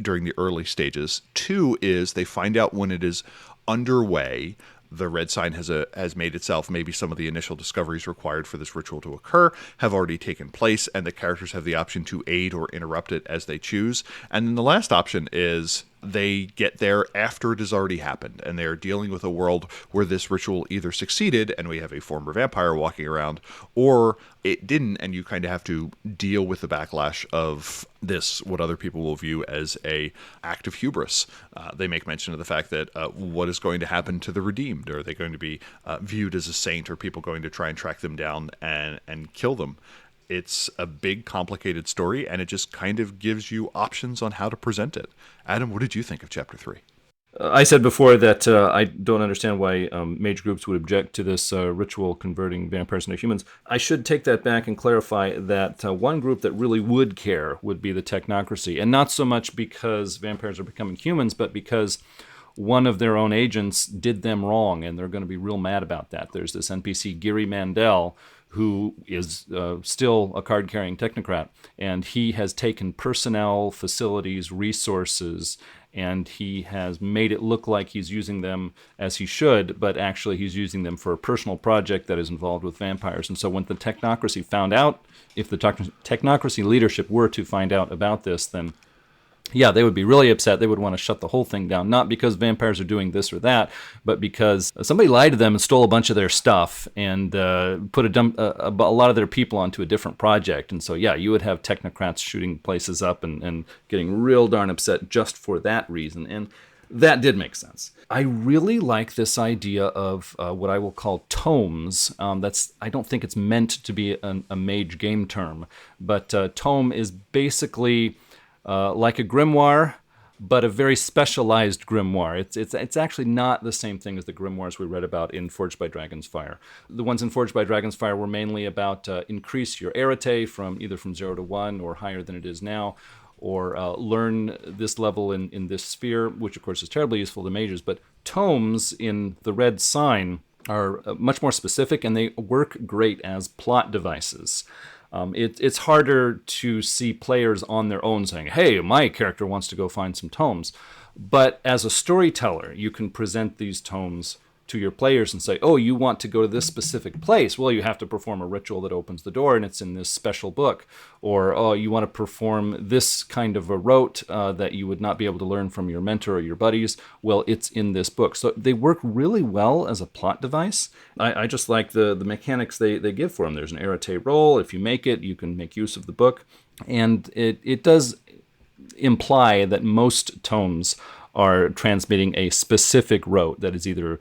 during the early stages. 2 is they find out when it is underway. The red sign has made itself. Maybe some of the initial discoveries required for this ritual to occur have already taken place, and the characters have the option to aid or interrupt it as they choose. And then the last option is they get there after it has already happened, and they are dealing with a world where this ritual either succeeded, and we have a former vampire walking around, or it didn't, and you kind of have to deal with the backlash of this, what other people will view as a act of hubris. They make mention of the fact that what is going to happen to the redeemed? Are they going to be viewed as a saint? Or people going to try and track them down and kill them? It's a big, complicated story, and it just kind of gives you options on how to present it. Adam, what did you think of Chapter 3? I said before that I don't understand why mage groups would object to this ritual converting vampires into humans. I should take that back and clarify that one group that really would care would be the Technocracy, and not so much because vampires are becoming humans, but because one of their own agents did them wrong, and they're going to be real mad about that. There's this NPC, Geary Mandel, who is still a card-carrying technocrat, and he has taken personnel, facilities, resources, and he has made it look like he's using them as he should, but actually he's using them for a personal project that is involved with vampires. And so when the Technocracy found out, if the Technocracy leadership were to find out about this, then yeah, they would be really upset. They would want to shut the whole thing down, not because vampires are doing this or that, but because somebody lied to them and stole a bunch of their stuff and put a lot of their people onto a different project. And so, yeah, you would have technocrats shooting places up and getting real darn upset just for that reason. And that did make sense. I really like this idea of what I will call tomes. I don't think it's meant to be a mage game term, but tome is basically like a grimoire, but a very specialized grimoire. It's actually not the same thing as the grimoires we read about in Forged by Dragon's Fire. The ones in Forged by Dragon's Fire were mainly about increase your arete from 0 to 1 or higher than it is now, or learn this level in this sphere, which of course is terribly useful to mages. But tomes in the red sign are much more specific, and they work great as plot devices. It's harder to see players on their own saying, hey, my character wants to go find some tomes. But as a storyteller, you can present these tomes to your players and say, oh, you want to go to this specific place? Well, you have to perform a ritual that opens the door, and it's in this special book. Or, oh, you want to perform this kind of a rote that you would not be able to learn from your mentor or your buddies? Well, it's in this book. So they work really well as a plot device. I just like the mechanics they give for them. There's an arete roll. If you make it, you can make use of the book. And it does imply that most tomes are transmitting a specific rote that is either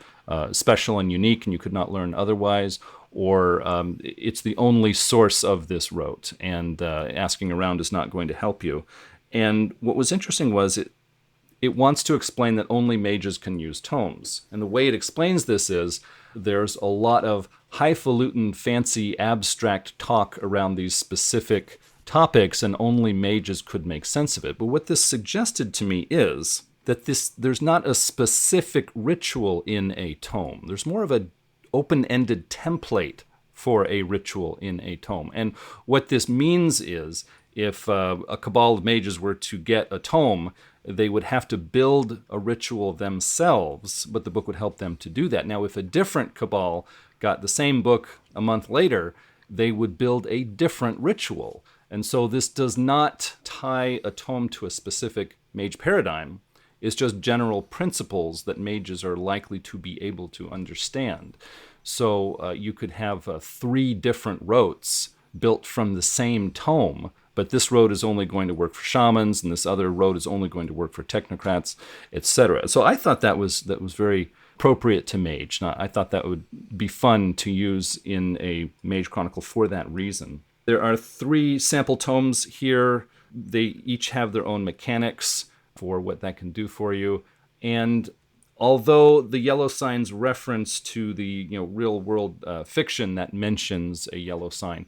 special and unique and you could not learn otherwise, or it's the only source of this rote, and asking around is not going to help you. And what was interesting was it wants to explain that only mages can use tomes. And the way it explains this is there's a lot of highfalutin, fancy, abstract talk around these specific topics, and only mages could make sense of it. But what this suggested to me is that there's not a specific ritual in a tome. There's more of an open-ended template for a ritual in a tome. And what this means is if a cabal of mages were to get a tome, they would have to build a ritual themselves, but the book would help them to do that. Now, if a different cabal got the same book a month later, they would build a different ritual. And so this does not tie a tome to a specific mage paradigm. It's just general principles that mages are likely to be able to understand. So you could have 3 different rotes built from the same tome, but this rote is only going to work for shamans, and this other rote is only going to work for technocrats, etc. So I thought that was very appropriate to mage. Now, I thought that would be fun to use in a Mage Chronicle for that reason. There are 3 sample tomes here. They each have their own mechanics for what that can do for you. And although the yellow sign's reference to the real world fiction that mentions a yellow sign,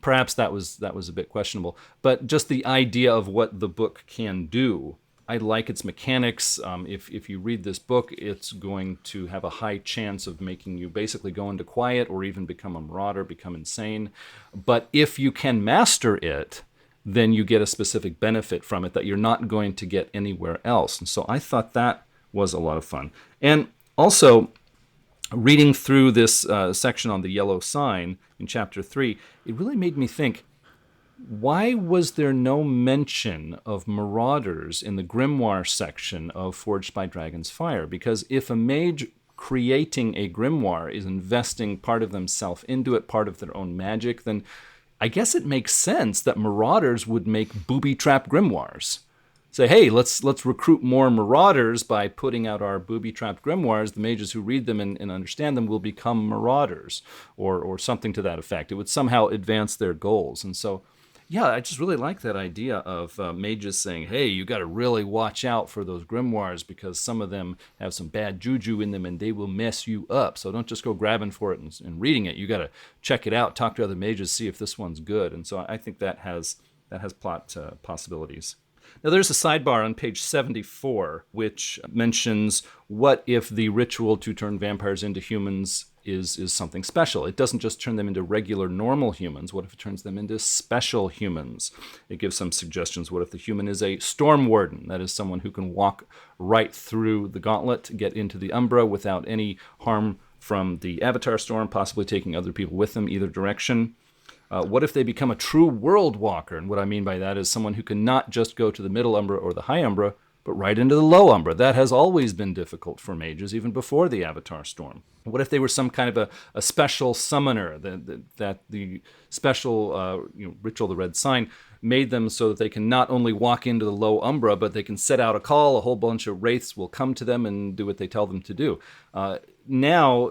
perhaps that was a bit questionable. But just the idea of what the book can do, I like its mechanics. If you read this book, it's going to have a high chance of making you basically go into quiet or even become a marauder, become insane. But if you can master it, then you get a specific benefit from it that you're not going to get anywhere else. And so I thought that was a lot of fun. And also, reading through this section on the yellow sign in chapter 3, it really made me think, why was there no mention of marauders in the grimoire section of Forged by Dragon's Fire? Because if a mage creating a grimoire is investing part of themselves into it, part of their own magic, then I guess it makes sense that marauders would make booby-trap grimoires. Say, hey, let's recruit more marauders by putting out our booby-trapped grimoires. The mages who read them and understand them will become marauders, or something to that effect. It would somehow advance their goals. And so, yeah, I just really like that idea of mages saying, hey, you got to really watch out for those grimoires because some of them have some bad juju in them and they will mess you up. So don't just go grabbing for it and reading it. You got to check it out, talk to other mages, see if this one's good. And so I think that has plot possibilities. Now, there's a sidebar on page 74, which mentions what if the ritual to turn vampires into humans is something special. It doesn't just turn them into regular, normal humans. What if it turns them into special humans? It gives some suggestions. What if the human is a storm warden? That is someone who can walk right through the gauntlet, get into the Umbra without any harm from the Avatar storm, possibly taking other people with them either direction. What if they become a true world walker? And what I mean by that is someone who can not just go to the middle Umbra or the high Umbra, but right into the low Umbra. That has always been difficult for mages, even before the Avatar storm. What if they were some kind of a special summoner, that the special ritual, the red sign, made them so that they can not only walk into the low Umbra, but they can set out a call, a whole bunch of wraiths will come to them and do what they tell them to do. Now,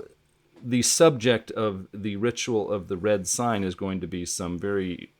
the subject of the ritual of the red sign is going to be some very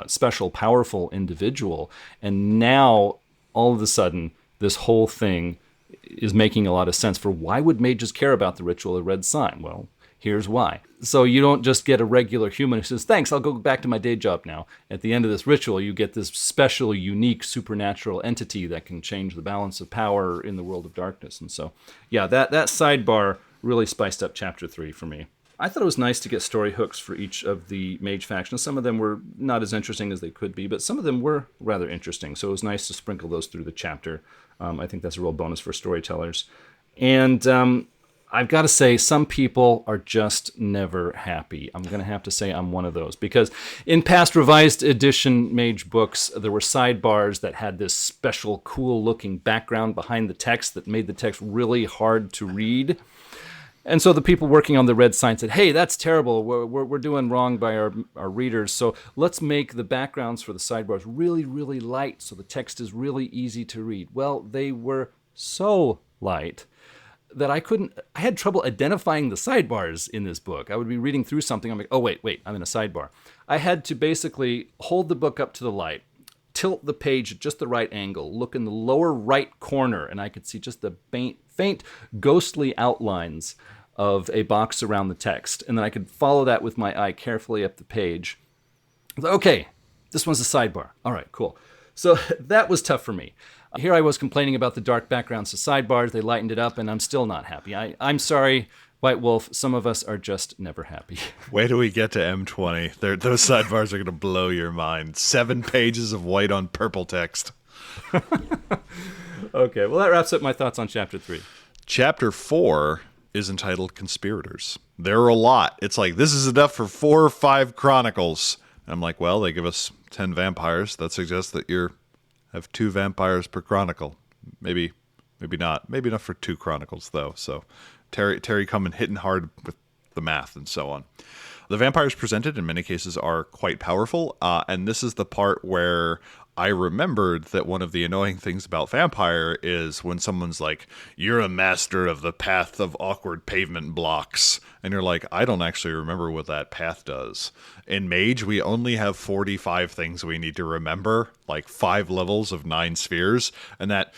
special, powerful individual. And now, all of a sudden, this whole thing is making a lot of sense for why would mages care about the ritual of the red sign? Well, here's why. So you don't just get a regular human who says, thanks, I'll go back to my day job now. At the end of this ritual, you get this special, unique, supernatural entity that can change the balance of power in the world of darkness. And so, yeah, that sidebar really spiced up chapter 3 for me. I thought it was nice to get story hooks for each of the mage factions. Some of them were not as interesting as they could be, but some of them were rather interesting. So it was nice to sprinkle those through the chapter. I think that's a real bonus for storytellers. And I've got to say, some people are just never happy. I'm going to have to say I'm one of those. Because in past revised edition mage books, there were sidebars that had this special cool-looking background behind the text that made the text really hard to read. And so the people working on the red sign said, hey, that's terrible. We're doing wrong by our readers. So let's make the backgrounds for the sidebars really, really light so the text is really easy to read. Well, they were so light that I had trouble identifying the sidebars in this book. I would be reading through something. I'm like, oh, wait, I'm in a sidebar. I had to basically hold the book up to the light, tilt the page at just the right angle, look in the lower right corner, and I could see just the faint ghostly outlines of a box around the text. And then I could follow that with my eye carefully up the page. Okay, This one's a sidebar. All right, cool. So that was tough for me. Here I was complaining about the dark backgrounds to sidebars. They lightened it up, and I'm still not happy. I'm sorry, White Wolf. Some of us are just never happy. Wait till we get to M20. Those sidebars are going to blow your mind. 7 pages of white on purple text. Okay, well, that wraps up my thoughts on Chapter 3. Chapter 4 is entitled Conspirators. There are a lot. It's like, this is enough for 4 or 5 chronicles. And I'm like, well, they give us 10 vampires. That suggests that you have 2 vampires per chronicle. Maybe not. Maybe not for 2 chronicles, though. So Terry coming hitting hard with the math and so on. The vampires presented in many cases are quite powerful. And this is the part where I remembered that one of the annoying things about vampire is when someone's like, you're a master of the path of awkward pavement blocks. And you're like, I don't actually remember what that path does. In Mage, we only have 45 things we need to remember, like 5 levels of 9 spheres. And that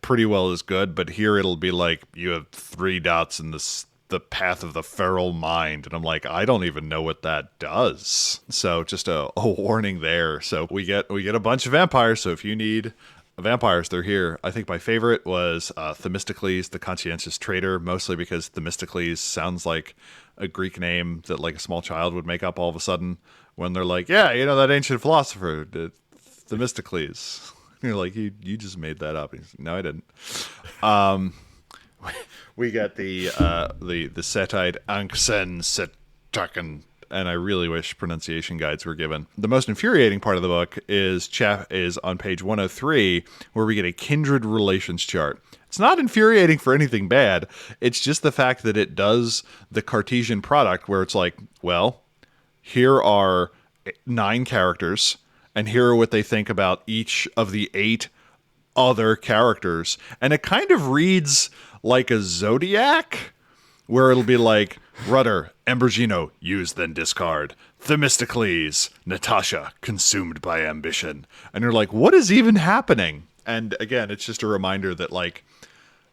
pretty well is good. But here it'll be like, you have 3 dots in the path of the feral mind. And I'm like, I don't even know what that does. So just a warning there. So we get a bunch of vampires. So if you need vampires, they're here. I think my favorite was Themistocles, the conscientious traitor, mostly because Themistocles sounds like a Greek name that like a small child would make up all of a sudden when they're like, yeah, you know, that ancient philosopher, Themistocles. You're like, you just made that up. No, I didn't. We got the Setite Anksen Setaken, and I really wish pronunciation guides were given. The most infuriating part of the book is on page 103, where we get a kindred relations chart. It's not infuriating for anything bad. It's just the fact that it does the Cartesian product, where it's like, well, here are 9 characters, and here are what they think about each of the 8 other characters. And it kind of reads like a Zodiac, where it'll be like, Rudder, Ambrogino, use then discard. Themistocles, Natasha, consumed by ambition. And you're like, what is even happening? And again, it's just a reminder that, like,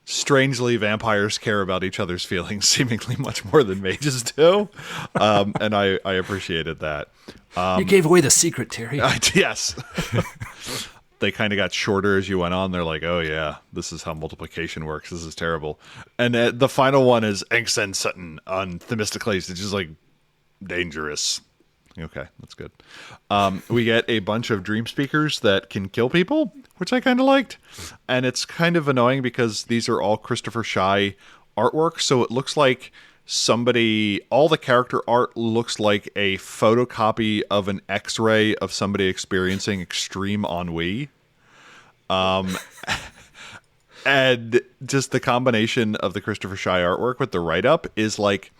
strangely, vampires care about each other's feelings seemingly much more than mages do. And I appreciated that. You gave away the secret, Terry. Yes. They kind of got shorter as you went on. They're like, oh yeah, this is how multiplication works. This is terrible. And the final one is Engsen Sutton on Themistocles. It's just like dangerous. Okay, that's good. We get a bunch of dream speakers that can kill people, which I kind of liked. And it's kind of annoying because these are all Christopher Shy artwork. So it looks like all the character art looks like a photocopy of an X-ray of somebody experiencing extreme ennui. And just the combination of the Christopher Shy artwork with the write-up is like,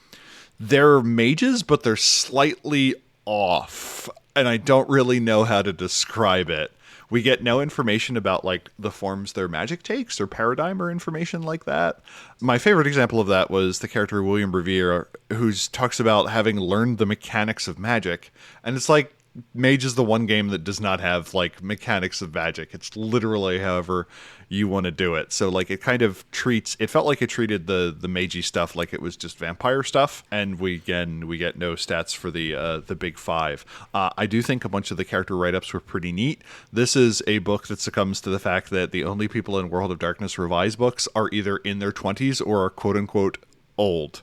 they're mages, but they're slightly off. And I don't really know how to describe it. We get no information about, like, the forms their magic takes or paradigm or information like that. My favorite example of that was the character William Revere, who talks about having learned the mechanics of magic. And it's like, Mage is the one game that does not have, like, mechanics of magic. It's literally however you want to do it. So, like, it kind of it felt like it treated the magey stuff like it was just vampire stuff. And we get no stats for the big 5. I do think a bunch of the character write-ups were pretty neat. This is a book that succumbs to the fact that the only people in World of Darkness Revised books are either in their 20s or are quote-unquote old.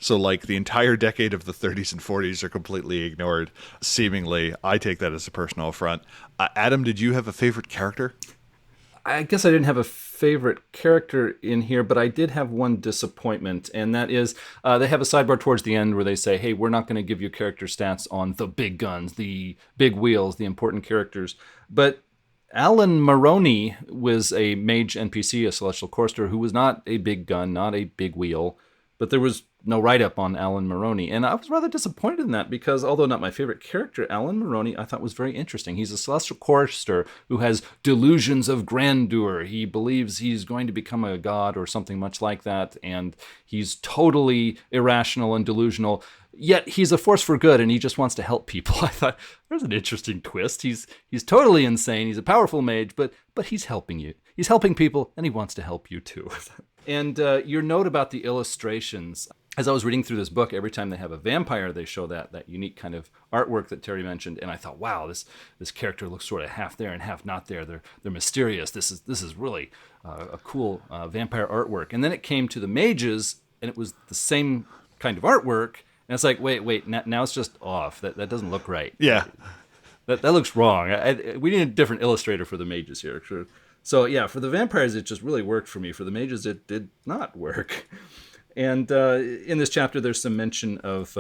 So, like, the entire decade of the 30s and 40s are completely ignored, seemingly. I take that as a personal affront. Adam, did you have a favorite character? I guess I didn't have a favorite character in here, but I did have one disappointment, and that is they have a sidebar towards the end where they say, hey, we're not going to give you character stats on the big guns, the big wheels, the important characters. But Alan Maroney was a mage NPC, a celestial chorister, who was not a big gun, not a big wheel, but there was no write-up on Alan Maroney. And I was rather disappointed in that because, although not my favorite character, Alan Maroney I thought was very interesting. He's a celestial chorister who has delusions of grandeur. He believes he's going to become a god or something much like that, and he's totally irrational and delusional. Yet he's a force for good, and he just wants to help people. I thought, there's an interesting twist. He's totally insane. He's a powerful mage, but he's helping you. He's helping people, and he wants to help you too. And your note about the illustrations, as I was reading through this book, every time they have a vampire, they show that unique kind of artwork that Terry mentioned, and I thought, wow, this character looks sort of half there and half not there. They're mysterious. This is really a cool vampire artwork. And then it came to the mages, and it was the same kind of artwork, and it's like, wait, now it's just off. That doesn't look right. Yeah. That looks wrong. We need a different illustrator for the mages here. Sure. So yeah, for the vampires, it just really worked for me. For the mages, it did not work. And in this chapter, there's some mention of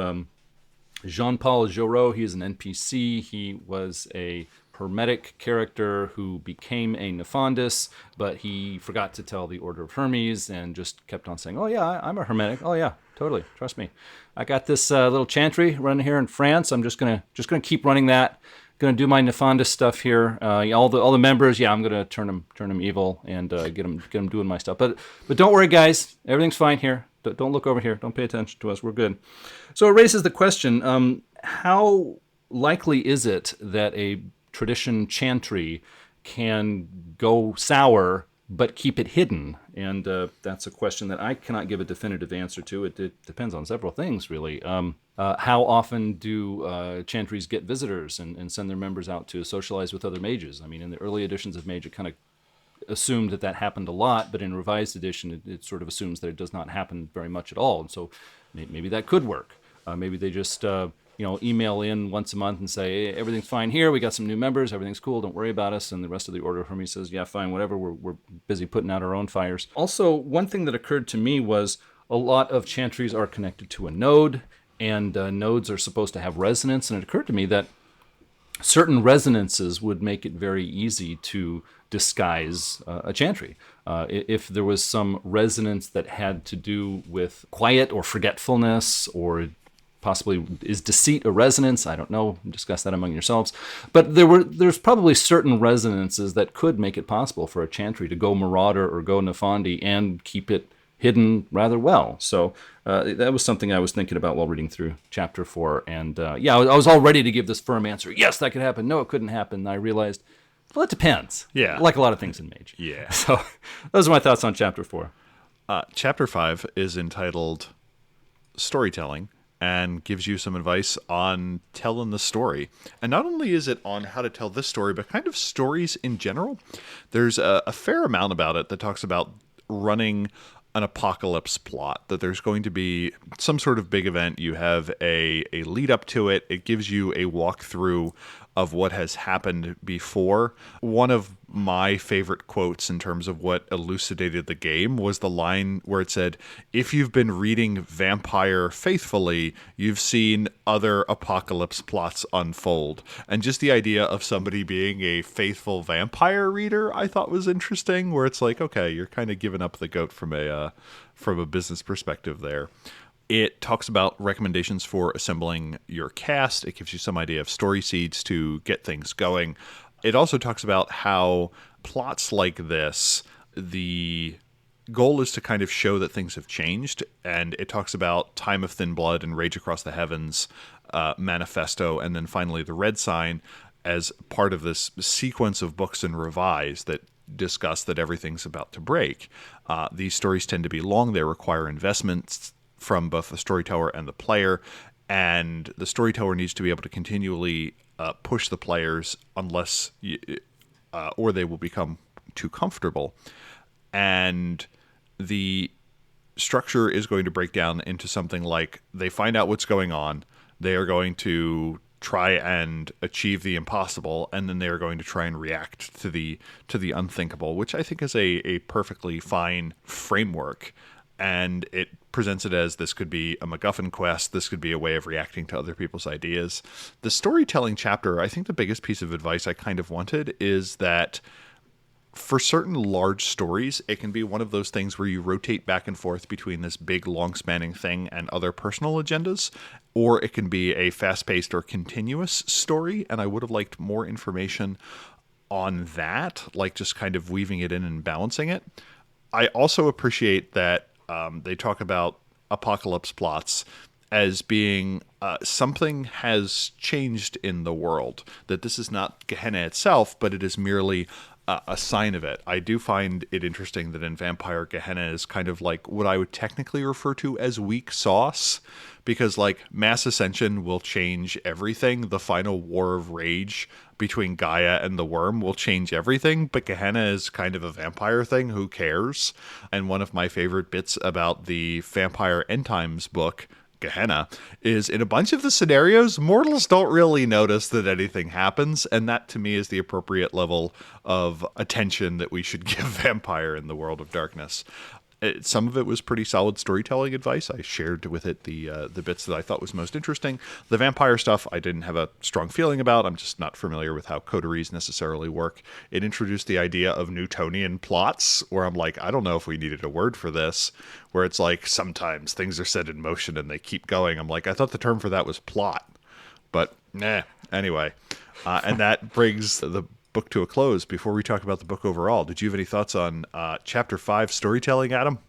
Jean-Paul Joreau. He is an NPC. He was a hermetic character who became a Nefandus, but he forgot to tell the Order of Hermes and just kept on saying, oh yeah, I'm a hermetic. Oh yeah, totally. Trust me. I got this little chantry running here in France. I'm just gonna keep running that. Going to do my Nefandus stuff here. All the members, I'm going to turn them evil and get them doing my stuff. But don't worry, guys. Everything's fine here. Don't look over here. Don't pay attention to us. We're good. So it raises the question: how likely is it that a tradition chantry can go sour but keep it hidden? And that's a question that I cannot give a definitive answer to. It depends on several things, really. How often do chantries get visitors and send their members out to socialize with other mages? I mean, in the early editions of Mage, it kind of assumed that happened a lot, but in Revised Edition, it sort of assumes that it does not happen very much at all. And so maybe that could work. Maybe they just email in once a month and say, hey, everything's fine here. We got some new members. Everything's cool. Don't worry about us. And the rest of the Order of Hermes says, yeah, fine, whatever. We're busy putting out our own fires. Also, one thing that occurred to me was a lot of chantries are connected to a node, and nodes are supposed to have resonance. And it occurred to me that certain resonances would make it very easy to disguise a chantry. If there was some resonance that had to do with quiet or forgetfulness, or possibly is deceit a resonance? I don't know. Discuss that among yourselves. But there's probably certain resonances that could make it possible for a chantry to go Marauder or go Nefandi and keep it hidden rather well. So that was something I was thinking about while reading through Chapter 4. And I was all ready to give this firm answer. Yes, that could happen. No, it couldn't happen. And I realized, well, it depends. Yeah. Like a lot of things in Mage. Yeah. So those are my thoughts on Chapter 4. Chapter 5 is entitled Storytelling, and gives you some advice on telling the story. And not only is it on how to tell this story, but kind of stories in general. There's a fair amount about it that talks about running an apocalypse plot, that there's going to be some sort of big event. You have a lead up to it. It gives you a walkthrough of what has happened before. One of my favorite quotes in terms of what elucidated the game was the line where it said, if you've been reading Vampire faithfully, you've seen other apocalypse plots unfold. And just the idea of somebody being a faithful vampire reader, I thought was interesting, where it's like, okay, you're kind of giving up the goat from a business perspective there. It talks about recommendations for assembling your cast. It gives you some idea of story seeds to get things going. It also talks about how plots like this, the goal is to kind of show that things have changed. And it talks about Time of Thin Blood and Rage Across the Heavens, Manifesto, and then finally the Red Sign as part of this sequence of books in Revise that discuss that everything's about to break. These stories tend to be long. They require investments from both the storyteller and the player, and the storyteller needs to be able to continually push the players or they will become too comfortable. And the structure is going to break down into something like they find out what's going on, they are going to try and achieve the impossible, and then they are going to try and react to the unthinkable, which I think is a perfectly fine framework. And it presents it as this could be a MacGuffin quest. This could be a way of reacting to other people's ideas. The storytelling chapter, I think the biggest piece of advice I kind of wanted is that for certain large stories, it can be one of those things where you rotate back and forth between this big, long-spanning thing and other personal agendas, or it can be a fast-paced or continuous story, and I would have liked more information on that, like just kind of weaving it in and balancing it. I also appreciate that they talk about apocalypse plots as being something has changed in the world, that this is not Gehenna itself, but it is merely a sign of it. I do find it interesting that in Vampire, Gehenna is kind of like what I would technically refer to as weak sauce, because like Mass Ascension will change everything. The final war of rage between Gaia and the worm will change everything, but Gehenna is kind of a vampire thing. Who cares? And one of my favorite bits about the Vampire End Times book, Gehenna, is in a bunch of the scenarios, mortals don't really notice that anything happens, and that to me is the appropriate level of attention that we should give Vampire in the World of Darkness. Some of it was pretty solid storytelling advice. I shared with it the bits that I thought was most interesting. The vampire stuff I didn't have a strong feeling about. I'm just not familiar with how coteries necessarily work. It introduced the idea of Newtonian plots, where I'm like, I don't know if we needed a word for this, where it's like sometimes things are set in motion and they keep going. I'm like, I thought the term for that was plot. But, anyway. And that brings the book to a close. Before we talk about the book overall, did you have any thoughts on Chapter 5 storytelling, Adam?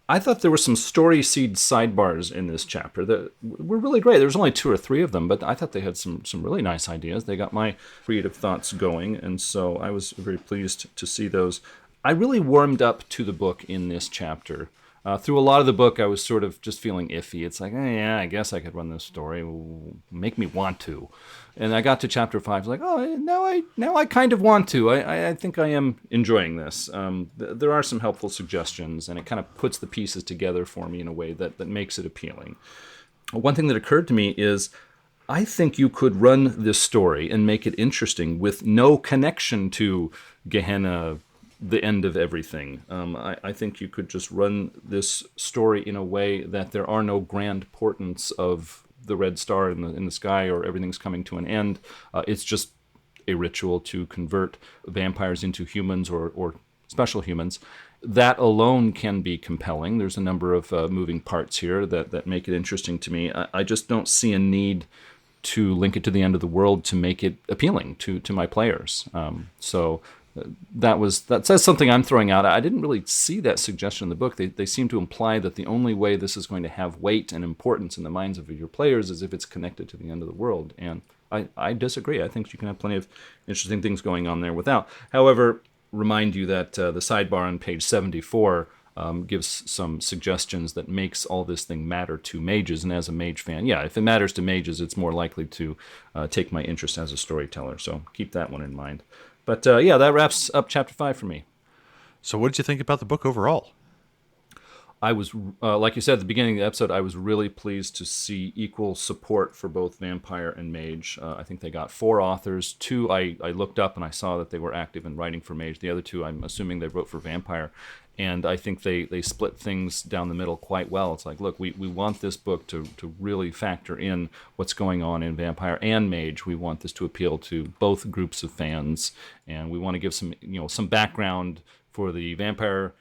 I thought there were some story seed sidebars in this chapter that were really great. There was only 2 or 3 of them, but I thought they had some really nice ideas. They got my creative thoughts going, and so I was very pleased to see those. I really warmed up to the book in this chapter. Through a lot of the book, I was sort of just feeling iffy. It's like, yeah, I guess I could run this story. Make me want to. And I got to chapter 5, like, oh, now I kind of want to. I think I am enjoying this. There are some helpful suggestions, and it kind of puts the pieces together for me in a way that makes it appealing. One thing that occurred to me is, I think you could run this story and make it interesting with no connection to Gehenna, the end of everything. I think you could just run this story in a way that there are no grand portents of the red star in the sky or everything's coming to an end. It's just a ritual to convert vampires into humans or special humans. That alone can be compelling. There's a number of moving parts here that make it interesting to me. I just don't see a need to link it to the end of the world to make it appealing to my players. That says something I'm throwing out. I didn't really see that suggestion in the book. They seem to imply that the only way this is going to have weight and importance in the minds of your players is if it's connected to the end of the world. And I disagree. I think you can have plenty of interesting things going on there without. However, remind you that the sidebar on page 74 gives some suggestions that makes all this thing matter to mages. And as a mage fan, yeah, if it matters to mages, it's more likely to take my interest as a storyteller. So keep that one in mind. But yeah, that wraps up Chapter 5 for me. So what did you think about the book overall? I was, like you said at the beginning of the episode, I was really pleased to see equal support for both Vampire and Mage. I think they got 4 authors. 2 I looked up and I saw that they were active in writing for Mage. The other 2, I'm assuming they wrote for Vampire. And I think they split things down the middle quite well. It's like, look, we want this book to really factor in what's going on in Vampire and Mage. We want this to appeal to both groups of fans, and we want to give some background for the Vampire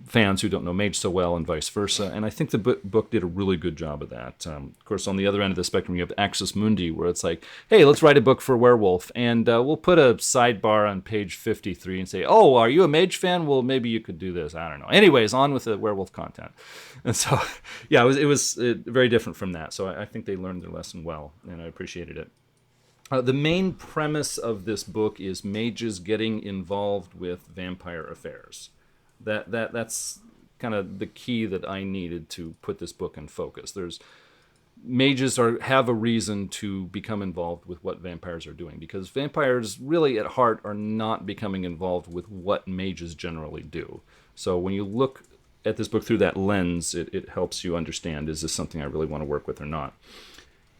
fans who don't know Mage so well, and vice versa. And I think the book did a really good job of that. Of course, on the other end of the spectrum, you have Axis Mundi, where it's like, hey, let's write a book for Werewolf, and we'll put a sidebar on page 53 and say, oh, are you a Mage fan? Well, maybe you could do this. I don't know. Anyways, on with the Werewolf content. And so, yeah, it was very different from that. So I think they learned their lesson well, and I appreciated it. The main premise of this book is mages getting involved with vampire affairs. That's kind of the key that I needed to put this book in focus. Mages have a reason to become involved with what vampires are doing, because vampires really at heart are not becoming involved with what mages generally do. So when you look at this book through that lens, it helps you understand, is this something I really want to work with or not?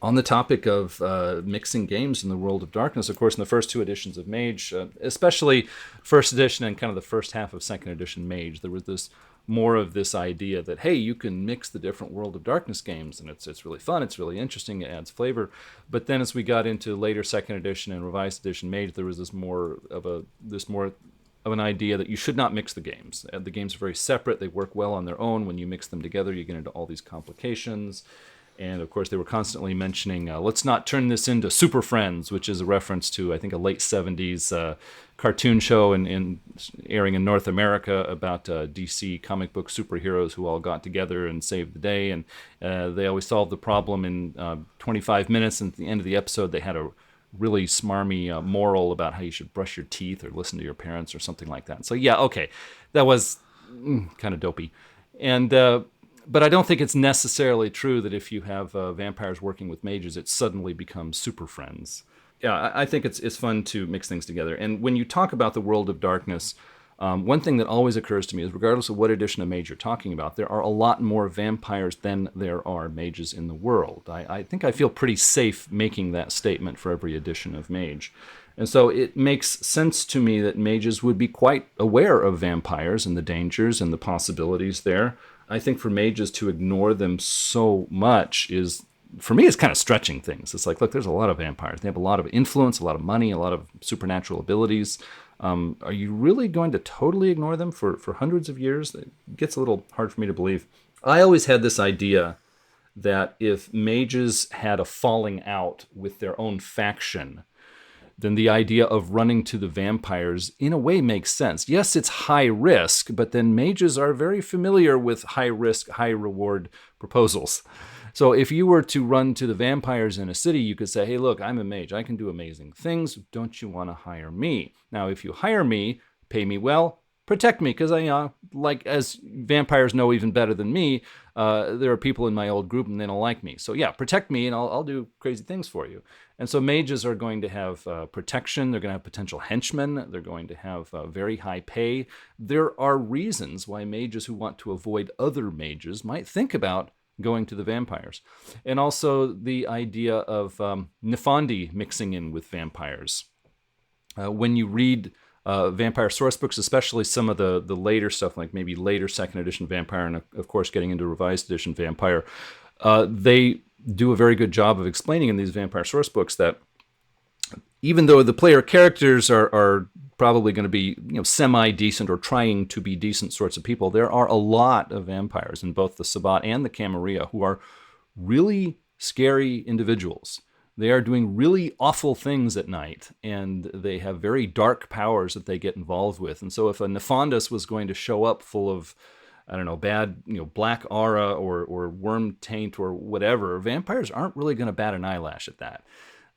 On the topic of mixing games in the World of Darkness, of course, in the first 2 editions of Mage, especially first edition and kind of the first half of second edition Mage, there was more of this idea that, hey, you can mix the different World of Darkness games, and it's really fun, it's really interesting, it adds flavor. But then as we got into later second edition and revised edition Mage, there was this more of an idea that you should not mix the games. The games are very separate, they work well on their own. When you mix them together, you get into all these complications. And, of course, they were constantly mentioning, let's not turn this into Super Friends, which is a reference to, I think, a late 70s cartoon show airing in North America about DC comic book superheroes who all got together and saved the day. And they always solved the problem in 25 minutes. And at the end of the episode, they had a really smarmy moral about how you should brush your teeth or listen to your parents or something like that. So yeah, okay, that was kind of dopey. And but I don't think it's necessarily true that if you have vampires working with mages, it suddenly becomes super friends. Yeah, I think it's fun to mix things together. And when you talk about the world of darkness, one thing that always occurs to me is, regardless of what edition of mage you're talking about, there are a lot more vampires than there are mages in the world. I think I feel pretty safe making that statement for every edition of mage. And so it makes sense to me that mages would be quite aware of vampires and the dangers and the possibilities there. I think for mages to ignore them so much is, for me, it's kind of stretching things. It's like, look, there's a lot of vampires. They have a lot of influence, a lot of money, a lot of supernatural abilities. Are you really going to totally ignore them for hundreds of years? It gets a little hard for me to believe. I always had this idea that if mages had a falling out with their own faction, then the idea of running to the vampires in a way makes sense. Yes, it's high risk, but then mages are very familiar with high risk, high reward proposals. So if you were to run to the vampires in a city, you could say, hey, look, I'm a mage. I can do amazing things. Don't you want to hire me? Now, if you hire me, pay me well, protect me, because I, like, as vampires know even better than me, there are people in my old group and they don't like me. So yeah, protect me and I'll do crazy things for you. And so mages are going to have protection. They're going to have potential henchmen. They're going to have very high pay. There are reasons why mages who want to avoid other mages might think about going to the vampires. And also the idea of Nefandi mixing in with vampires. When you read vampire source books, especially some of the later stuff, like maybe later second edition vampire, and of course getting into revised edition vampire, they do a very good job of explaining in these vampire source books that even though the player characters are probably going to be, semi-decent or trying to be decent sorts of people, there are a lot of vampires in both the Sabbat and the Camarilla who are really scary individuals. They are doing really awful things at night, and they have very dark powers that they get involved with. And so if a Nefandus was going to show up full of, I don't know, bad, black aura or worm taint or whatever, vampires aren't really going to bat an eyelash at that.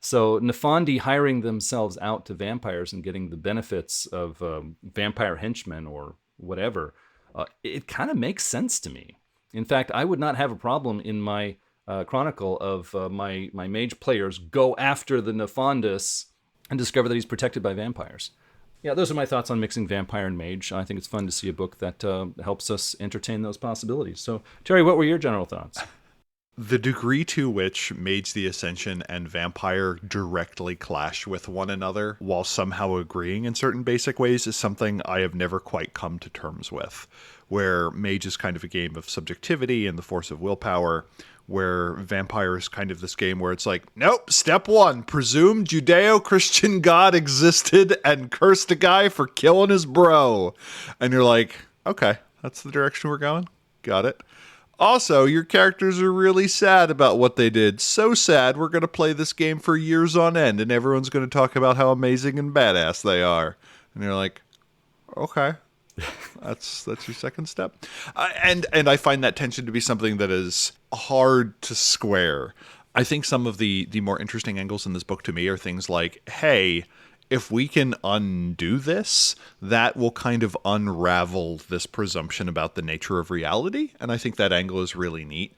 So Nefandi hiring themselves out to vampires and getting the benefits of vampire henchmen or whatever, it kind of makes sense to me. In fact, I would not have a problem in my chronicle of my mage players go after the Nefandus and discover that he's protected by vampires. Yeah, those are my thoughts on mixing vampire and mage. I think it's fun to see a book that helps us entertain those possibilities. So, Terry, what were your general thoughts? The degree to which Mage the Ascension and Vampire directly clash with one another while somehow agreeing in certain basic ways is something I have never quite come to terms with, where Mage is kind of a game of subjectivity and the force of willpower, where Vampire is kind of this game where it's like, nope, step one, presume Judeo-Christian God existed and cursed a guy for killing his bro. And you're like, okay, that's the direction we're going. Got it. Also, your characters are really sad about what they did. So sad, we're going to play this game for years on end, and everyone's going to talk about how amazing and badass they are. And you're like, okay, that's your second step. And I find that tension to be something that is hard to square. I think some of the more interesting angles in this book to me are things like, hey, if we can undo this, that will kind of unravel this presumption about the nature of reality. And I think that angle is really neat.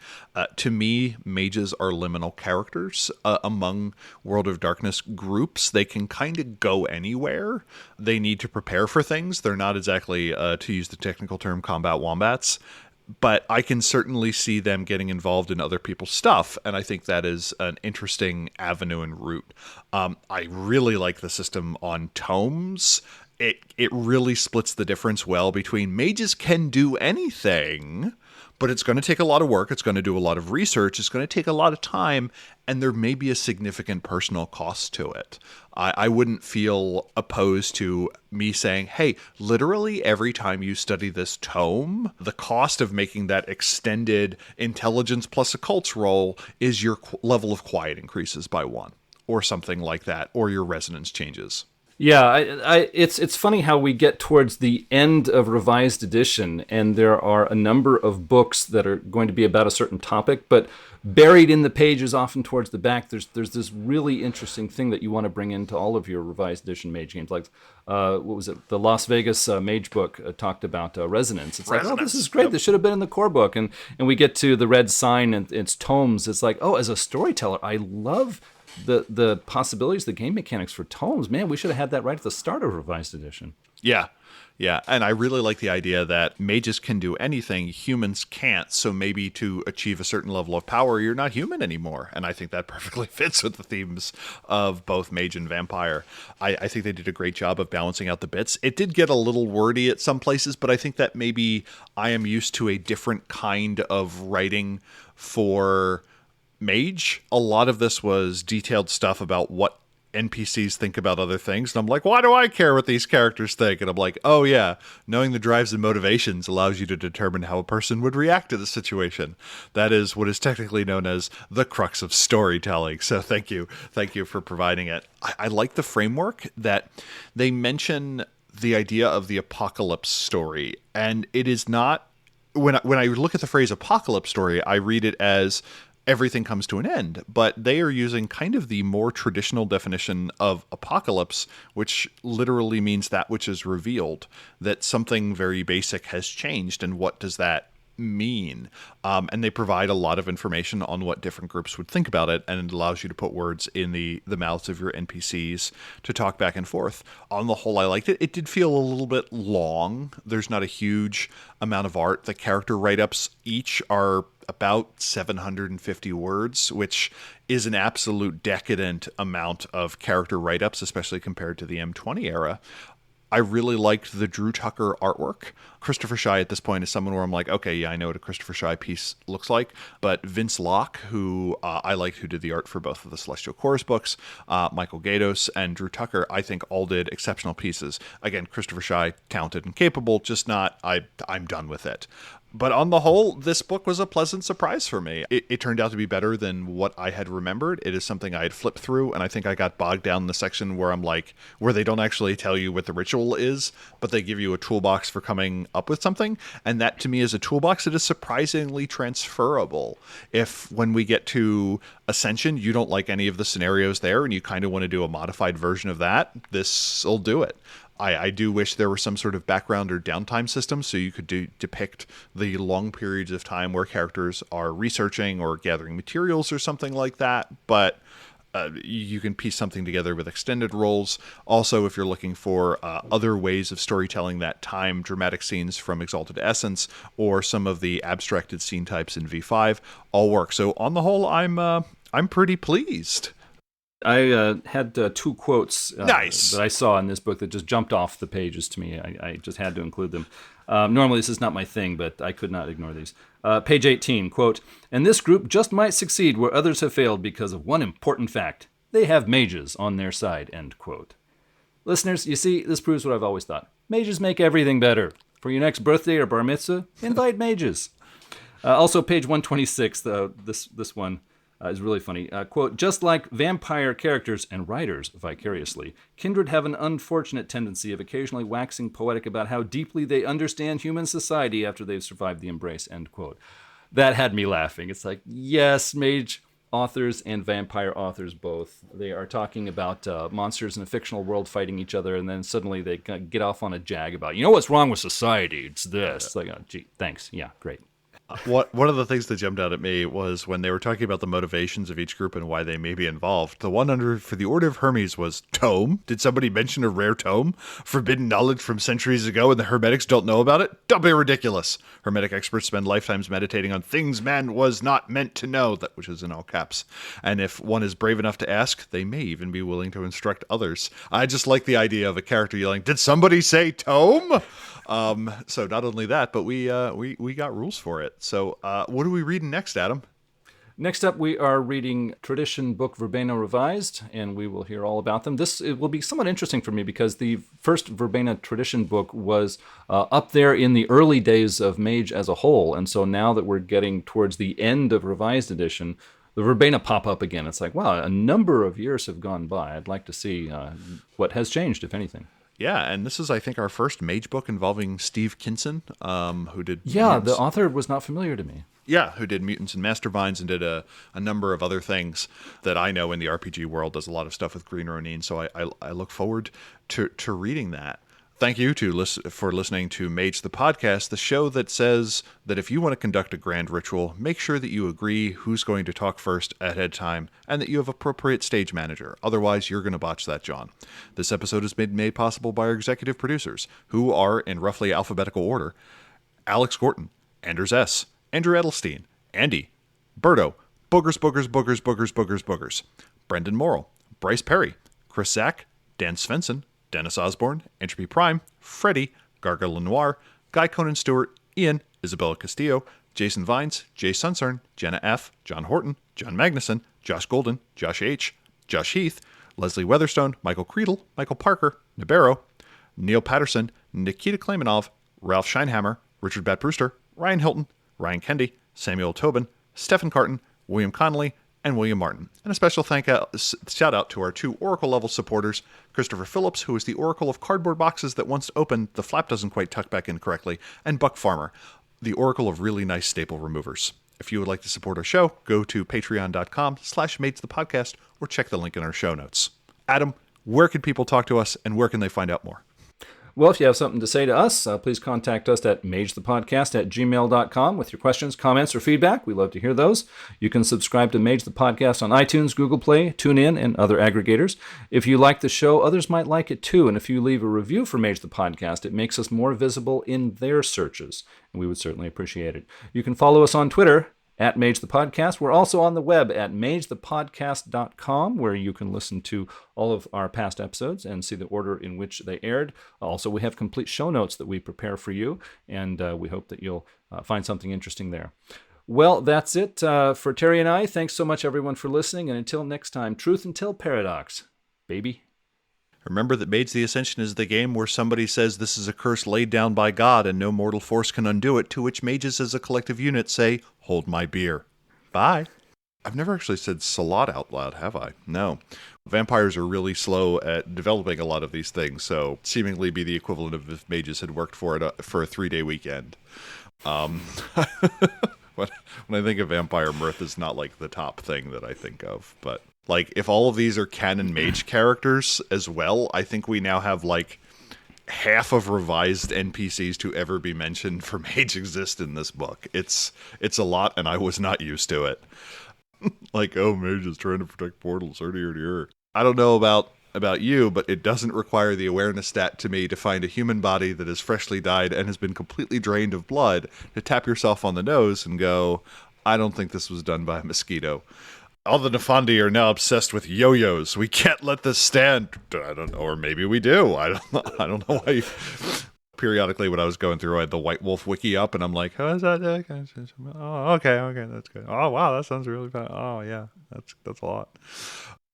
To me, mages are liminal characters among World of Darkness groups. They can kind of go anywhere. They need to prepare for things. They're not exactly, to use the technical term, combat wombats. But I can certainly see them getting involved in other people's stuff, and I think that is an interesting avenue and route. I really like the system on tomes. It really splits the difference well between mages can do anything, but it's going to take a lot of work, it's going to do a lot of research, it's going to take a lot of time, and there may be a significant personal cost to it. I wouldn't feel opposed to me saying, hey, literally every time you study this tome, the cost of making that extended intelligence plus occults roll is your level of quiet increases by 1, or something like that, or your resonance changes. Yeah, it's funny how we get towards the end of revised edition, and there are a number of books that are going to be about a certain topic, but buried in the pages, often towards the back, there's this really interesting thing that you want to bring into all of your revised edition Mage games. Like, what was it? The Las Vegas Mage book talked about resonance. It's like, oh, this is great. This should have been in the core book. And we get to the red sign and its tomes. It's like, oh, as a storyteller, I love the possibilities, the game mechanics for tomes. Man, we should have had that right at the start of revised edition. Yeah. Yeah, and I really like the idea that mages can do anything humans can't, so maybe to achieve a certain level of power, you're not human anymore. And I think that perfectly fits with the themes of both mage and vampire. I think they did a great job of balancing out the bits. It did get a little wordy at some places, but I think that maybe I am used to a different kind of writing for mage. A lot of this was detailed stuff about what NPCs think about other things, and I'm like, why do I care what these characters think? And I'm like, oh yeah, knowing the drives and motivations allows you to determine how a person would react to the situation. That is what is technically known as the crux of storytelling. So thank you for providing it. I like the framework that they mention the idea of the apocalypse story, and it is not, when I look at the phrase apocalypse story, I read it as everything comes to an end, but they are using kind of the more traditional definition of apocalypse, which literally means that which is revealed, that something very basic has changed, and what does that mean? And they provide a lot of information on what different groups would think about it, and it allows you to put words in the mouths of your NPCs to talk back and forth. On the whole, I liked it. It did feel a little bit long. There's not a huge amount of art. The character write-ups each are about 750 words, which is an absolute decadent amount of character write-ups, especially compared to the M20 era. I really liked the Drew Tucker artwork. Christopher Shy at this point is someone where I'm like, okay, yeah, I know what a Christopher Shy piece looks like. But Vince Locke, who I liked, who did the art for both of the Celestial Chorus books, Michael Gaydos, and Drew Tucker, I think all did exceptional pieces. Again, Christopher Shy, talented and capable, just not, I'm done with it. But on the whole, this book was a pleasant surprise for me. It turned out to be better than what I had remembered. It is something I had flipped through, and I think I got bogged down in the section where I'm like, where they don't actually tell you what the ritual is, but they give you a toolbox for coming up with something. And that to me is a toolbox that is surprisingly transferable. If when we get to Ascension, you don't like any of the scenarios there, and you kind of want to do a modified version of that, this will do it. I do wish there were some sort of background or downtime system so you could depict the long periods of time where characters are researching or gathering materials or something like that, but you can piece something together with extended roles. Also, if you're looking for other ways of storytelling that time, dramatic scenes from Exalted Essence or some of the abstracted scene types in V5 all work. So on the whole, I'm pretty pleased. I had two quotes Nice. that I saw in this book that just jumped off the pages to me. I just had to include them. Normally this is not my thing, but I could not ignore these. Page 18, quote, "And this group just might succeed where others have failed because of one important fact. They have mages on their side," end quote. Listeners, you see, this proves what I've always thought. Mages make everything better. For your next birthday or bar mitzvah, invite mages. Also, page 126, this one. Is really funny. Quote, "Just like vampire characters and writers vicariously, Kindred have an unfortunate tendency of occasionally waxing poetic about how deeply they understand human society after they've survived the embrace," end quote. That had me laughing. It's like, yes, mage authors and vampire authors both. They are talking about monsters in a fictional world fighting each other, and then suddenly they get off on a jag about, you know what's wrong with society? It's this. It's like, oh, gee, thanks. Yeah, great. One of the things that jumped out at me was when they were talking about the motivations of each group and why they may be involved. The one for the Order of Hermes was tome. Did somebody mention a rare tome? Forbidden knowledge from centuries ago and the Hermetics don't know about it? Don't be ridiculous. Hermetic experts spend lifetimes meditating on things man was not meant to know, that which is in all caps. And if one is brave enough to ask, they may even be willing to instruct others. I just like the idea of a character yelling, "Did somebody say tome?" So not only that, but we got rules for it. So what are we reading next, Adam? Next up, we are reading Tradition Book Verbena Revised, and we will hear all about them. It will be somewhat interesting for me because the first Verbena Tradition book was up there in the early days of Mage as a whole, and so now that we're getting towards the end of Revised Edition, the verbena pop up again. It's like, wow, a number of years have gone by. I'd like to see what has changed, if anything. Yeah, and this is, I think, our first mage book involving Steve Kinson, who did... Yeah, Mutants. the author was not familiar to me. Yeah, who did Mutants and Masterminds and did a number of other things that I know in the RPG world, does a lot of stuff with Green Ronin, so I look forward to reading that. Thank you for listening to Mage the Podcast, the show that says that if you want to conduct a grand ritual, make sure that you agree who's going to talk first ahead of time and that you have appropriate stage manager. Otherwise, you're going to botch that, John. This episode has been made possible by our executive producers, who are, in roughly alphabetical order, Alex Gorton, Anders S., Andrew Edelstein, Andy, Berto, Boogers, Brendan Morrill, Bryce Perry, Chris Zack, Dan Svensson, Dennis Osborne, Entropy Prime, Freddie, Garga Lenoir, Guy Conan Stewart, Ian, Isabella Castillo, Jason Vines, Jay Suncern, Jenna F., John Horton, John Magnuson, Josh Golden, Josh H., Josh Heath, Leslie Weatherstone, Michael Creedle, Michael Parker, Nabero, Neil Patterson, Nikita Klaimanov, Ralph Scheinhammer, Richard Bat-Brewster, Ryan Hilton, Ryan Kendi, Samuel Tobin, Stephen Carton, William Connolly, and William Martin. And a special shout out to our 2 Oracle level supporters, Christopher Phillips, who is the Oracle of cardboard boxes that once opened, the flap doesn't quite tuck back in correctly, and Buck Farmer, the Oracle of really nice staple removers. If you would like to support our show, go to patreon.com/matesthepodcast or check the link in our show notes. Adam, where can people talk to us and where can they find out more? Well, if you have something to say to us, please contact us at magethepodcast@gmail.com with your questions, comments, or feedback. We love to hear those. You can subscribe to Mage the Podcast on iTunes, Google Play, TuneIn, and other aggregators. If you like the show, others might like it too. And if you leave a review for Mage the Podcast, it makes us more visible in their searches. And we would certainly appreciate it. You can follow us on Twitter at Mage the Podcast. We're also on the web at magethepodcast.com, where you can listen to all of our past episodes and see the order in which they aired. Also, we have complete show notes that we prepare for you, and we hope that you'll find something interesting there. Well, that's it for Terry and I. Thanks so much, everyone, for listening, and until next time, truth until paradox, baby. Remember that Mage the Ascension is the game where somebody says this is a curse laid down by God and no mortal force can undo it, to which mages as a collective unit say, hold my beer. Bye. I've never actually said Salat out loud, have I? No. Vampires are really slow at developing a lot of these things, so seemingly be the equivalent of if mages had worked for a 3-day weekend. When I think of vampire, mirth is not like the top thing that I think of, but like if all of these are canon mage characters as well, I think we now have like half of revised NPCs to ever be mentioned for mage exist in this book. It's a lot, and I was not used to it. Like, oh, mage is trying to protect portals. I don't know about you, but it doesn't require the awareness stat to me to find a human body that has freshly died and has been completely drained of blood to tap yourself on the nose and go, I don't think this was done by a mosquito. All the Nefandi are now obsessed with yo-yos. We can't let this stand. I don't know, or maybe we do. I don't know why. Periodically, when I was going through, I had the White Wolf wiki up, and I'm like, "Oh, is that? Oh, okay, that's good. Oh, wow, that sounds really bad. Oh, yeah, that's a lot."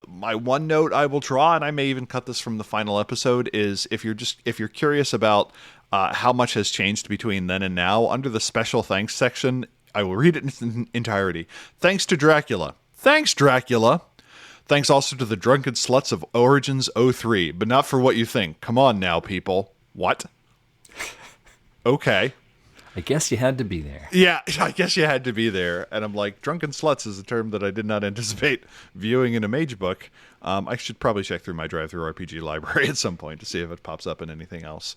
My one note I will draw, and I may even cut this from the final episode, is if you're curious about how much has changed between then and now, under the special thanks section, I will read it in its entirety. Thanks to Dracula. Thanks, Dracula. Thanks also to the Drunken Sluts of Origins 03, but not for what you think. Come on now, people. What? Okay. I guess you had to be there. Yeah, I guess you had to be there. And I'm like, Drunken Sluts is a term that I did not anticipate viewing in a mage book. I should probably check through my drive-through RPG library at some point to see if it pops up in anything else.